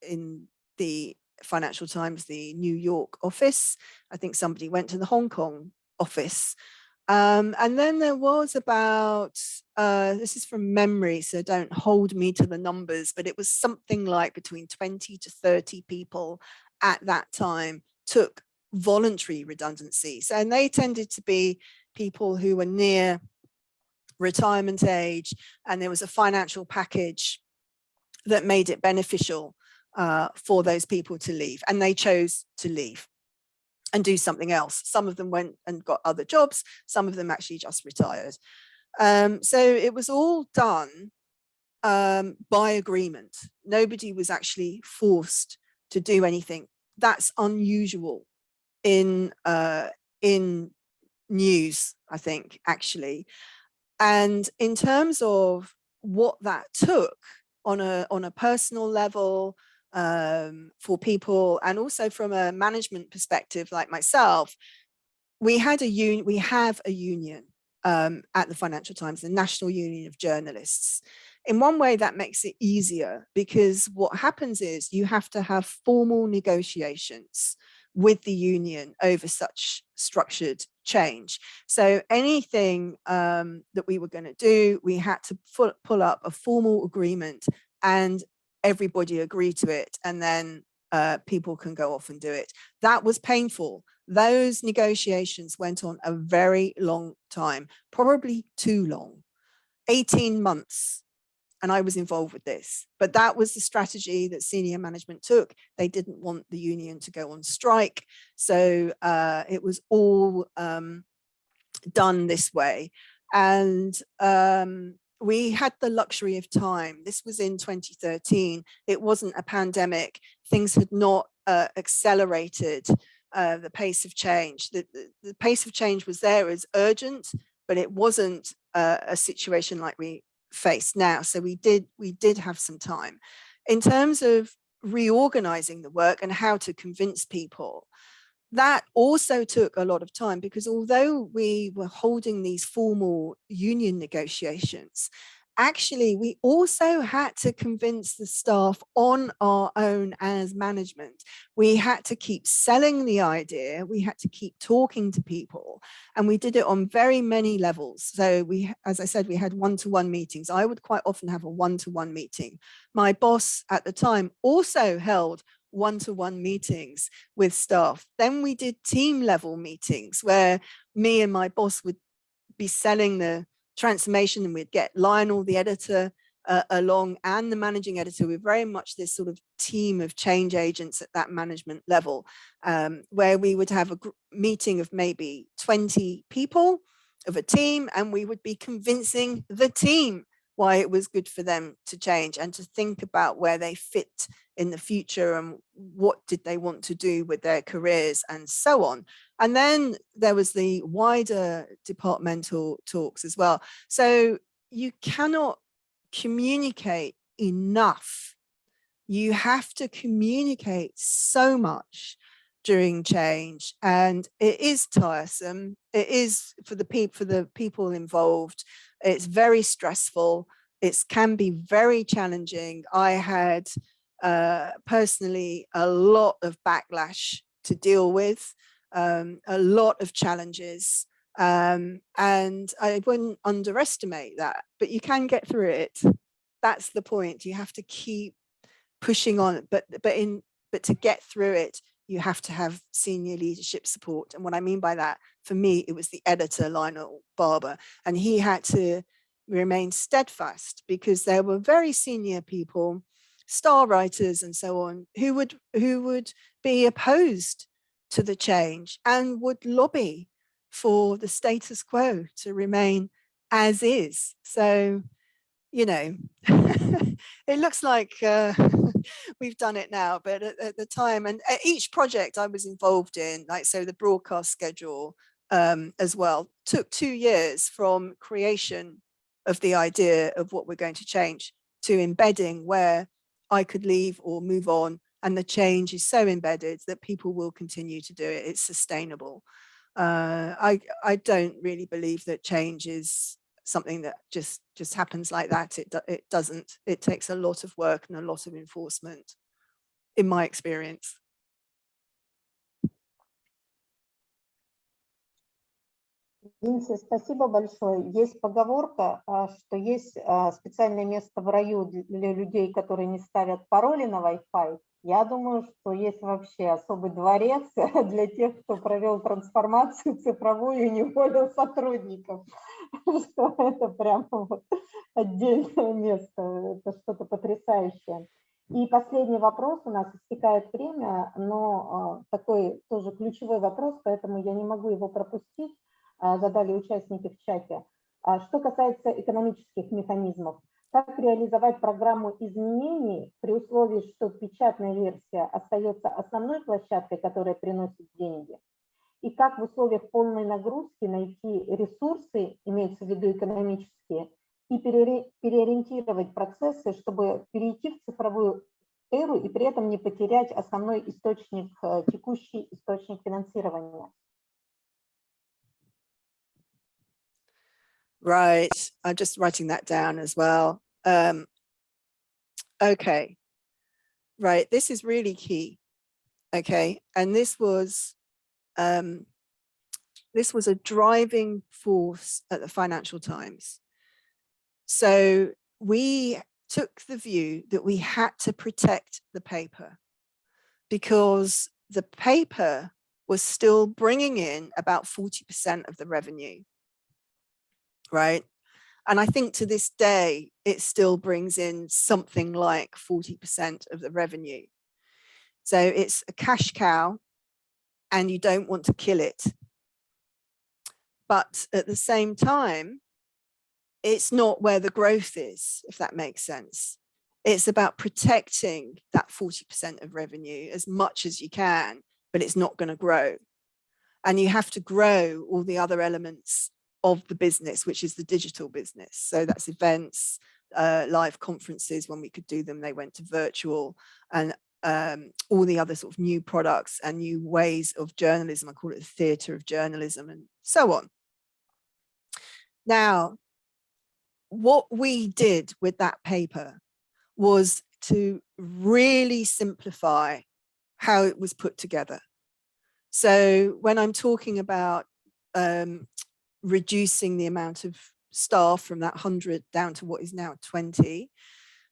in the Financial Times, the New York office. I think somebody went to the Hong Kong office. And then there was about, this is from memory, so don't hold me to the numbers, but it was something like between 20 to 30 people at that time took voluntary redundancy. So, and they tended to be people who were near retirement age, and there was a financial package that made it beneficial for those people to leave, and they chose to leave and do something else. Some of them went and got other jobs, some of them actually just retired. So it was all done by agreement. Nobody was actually forced to do anything. That's unusual in news, I think, actually. And in terms of what that took on a personal level, for people, and also from a management perspective, like myself, we have a union at the Financial Times, the National Union of Journalists. In one way, that makes it easier, because what happens is you have to have formal negotiations with the union over such structured change. So anything that we were going to do, we had to pull up a formal agreement, and everybody agreed to it, and then people can go off and do it. That was painful. Those negotiations went on a very long time, probably too long, 18 months. And I was involved with this, but that was the strategy that senior management took. They didn't want the union to go on strike. So it was all done this way. And we had the luxury of time. This was in 2013. It wasn't a pandemic. Things had not accelerated the pace of change. The pace of change was there as urgent, but it wasn't a situation like we face now. So we did have some time. In terms of reorganizing the work and how to convince people, that also took a lot of time, because although we were holding these formal union negotiations, actually we also had to convince the staff on our own as management. We had to keep selling the idea, we had to keep talking to people, and we did it on very many levels. So we, as I said, we had one-to-one meetings. I would quite often have a one-to-one meeting. My boss at the time also held one-to-one meetings with staff. Then we did team level meetings where me and my boss would be selling the transformation, and we'd get Lionel, the editor, along, and the managing editor. We're very much this sort of team of change agents at that management level, where we would have a meeting of maybe 20 people of a team, and we would be convincing the team why it was good for them to change and to think about where they fit in the future and what did they want to do with their careers and so on. And then there was the wider departmental talks as well. So you cannot communicate enough. You have to communicate so much during change, and it is tiresome. It is for the people involved. It's very stressful. It can be very challenging. I had personally a lot of backlash to deal with, a lot of challenges, and I wouldn't underestimate that, but you can get through it. That's the point. You have to keep pushing on, but to get through it, you have to have senior leadership support. And what I mean by that, for me, it was the editor, Lionel Barber, and he had to remain steadfast, because there were very senior people, star writers and so on, who would be opposed to the change and would lobby for the status quo to remain as is. So, you know, it looks like we've done it now, but at the time, and at each project I was involved in, like, so the broadcast schedule as well, took 2 years from creation of the idea of what we're going to change to embedding, where I could leave or move on, and the change is so embedded that people will continue to do it. It's sustainable. I don't really believe that change is something that just happens like that. It doesn't. It takes a lot of work and a lot of enforcement, in my experience. Линдси, спасибо большое. Есть поговорка, что есть специальное место в раю для людей, которые не ставят пароли на Wi-Fi. Я думаю, что есть вообще особый дворец для тех, кто провел трансформацию цифровую и не уволил сотрудников. Что это прямо вот отдельное место, это что-то потрясающее. И последний вопрос, у нас истекает время, но такой тоже ключевой вопрос, поэтому я не могу его пропустить. Задали участники в чате. Что касается экономических механизмов, как реализовать программу изменений при условии, что печатная версия остается основной площадкой, которая приносит деньги? И как в условиях полной нагрузки найти ресурсы, имеется в виду экономические, и переориентировать процессы, чтобы перейти в цифровую эру и при этом не потерять основной источник, текущий источник финансирования? Right, I'm just writing that down as well. Okay, right, this is really key. Okay, and this was a driving force at the Financial Times. So we took the view that we had to protect the paper because the paper was still bringing in about 40% of the revenue. Right. And I think to this day, it still brings in something like 40% of the revenue. So it's a cash cow and you don't want to kill it. But at the same time, it's not where the growth is, if that makes sense. It's about protecting that 40% of revenue as much as you can, but it's not going to grow. And you have to grow all the other elements of the business, which is the digital business. So that's events, live conferences, when we could do them, they went to virtual, and all the other sort of new products and new ways of journalism. I call it the theatre of journalism and so on. Now, what we did with that paper was to really simplify how it was put together. So when I'm talking about reducing the amount of staff from that 100 down to what is now 20.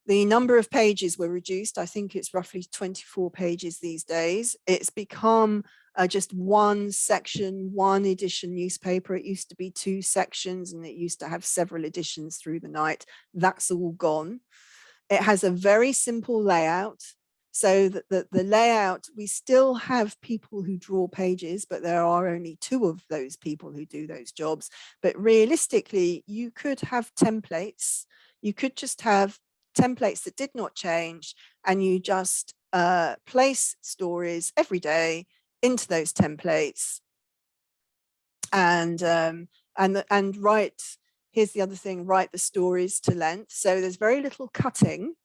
The number of pages were reduced. I think it's roughly 24 pages these days. It's become just one section, one edition newspaper. It used to be 2 sections and it used to have several editions through the night. That's all gone. It has a very simple layout. So that the layout, we still have people who draw pages, but there are only 2 of those people who do those jobs. But realistically, you could have templates. You could just have templates that did not change, and you just place stories every day into those templates. And write, here's the other thing, write the stories to length. So there's very little cutting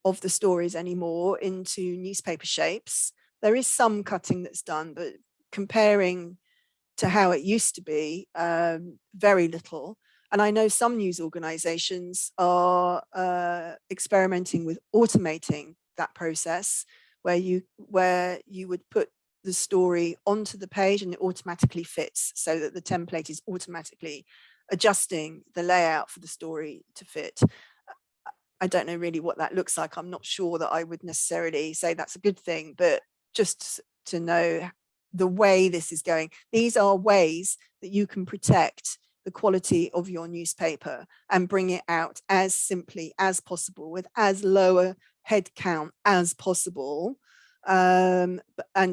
of the stories anymore into newspaper shapes. There is some cutting that's done, but comparing to how it used to be, very little. And I know some news organizations are experimenting with automating that process, where you would put the story onto the page and it automatically fits, so that the template is automatically adjusting the layout for the story to fit. I don't know really what that looks like. I'm not sure that I would necessarily say that's a good thing, but just to know the way this is going. These are ways that you can protect the quality of your newspaper and bring it out as simply as possible with as low a head count as possible, and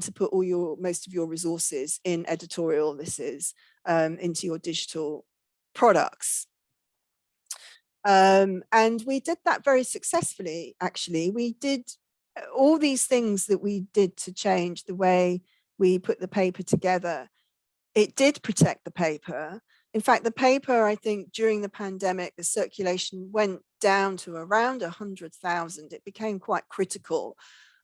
to put most of your resources in editorial, into your digital products. And we did that very successfully, actually. We did all these things that we did to change the way we put the paper together. It did protect the paper. In fact, the paper, I think, during the pandemic, the circulation went down to around 100,000. It became quite critical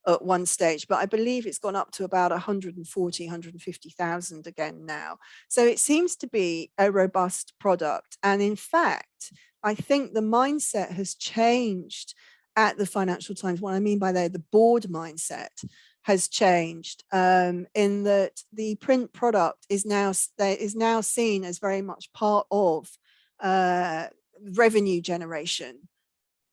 at one stage, but I believe it's gone up to about 140, 150,000 again now. So it seems to be a robust product. And in fact, I think the mindset has changed at the Financial Times. What I mean by that, the board mindset has changed in that the print product is now seen as very much part of revenue generation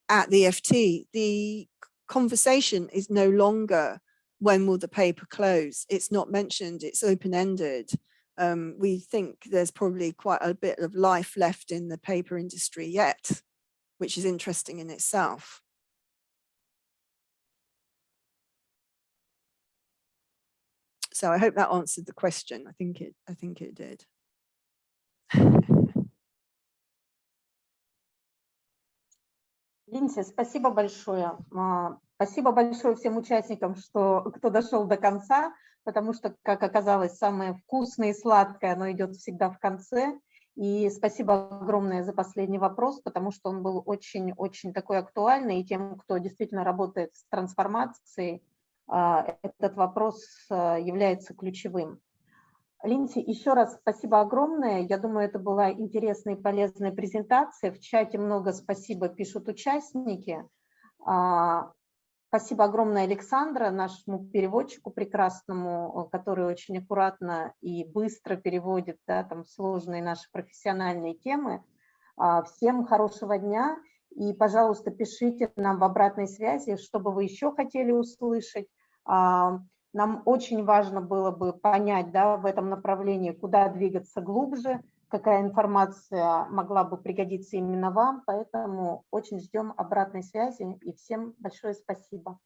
at the FT. The conversation is no longer when will the paper close. It's not mentioned, it's open-ended. We think there's probably quite a bit of life left in the paper industry yet, which is interesting in itself. So I hope that answered the question. I think it did. Линдси, спасибо большое. Спасибо большое всем участникам, кто дошел до конца, потому что, как оказалось, самое вкусное и сладкое, оно идет всегда в конце. И спасибо огромное за последний вопрос, потому что он был очень-очень такой актуальный, и тем, кто действительно работает с трансформацией, этот вопрос является ключевым. Линдси, еще раз спасибо огромное. Я думаю, это была интересная и полезная презентация. В чате много спасибо пишут участники. Спасибо огромное Александра, нашему переводчику прекрасному, который очень аккуратно и быстро переводит, да, там сложные наши профессиональные темы. Всем хорошего дня. И, пожалуйста, пишите нам в обратной связи, что бы вы еще хотели услышать. Нам очень важно было бы понять, да, в этом направлении, куда двигаться глубже, какая информация могла бы пригодиться именно вам. Поэтому очень ждем обратной связи и всем большое спасибо.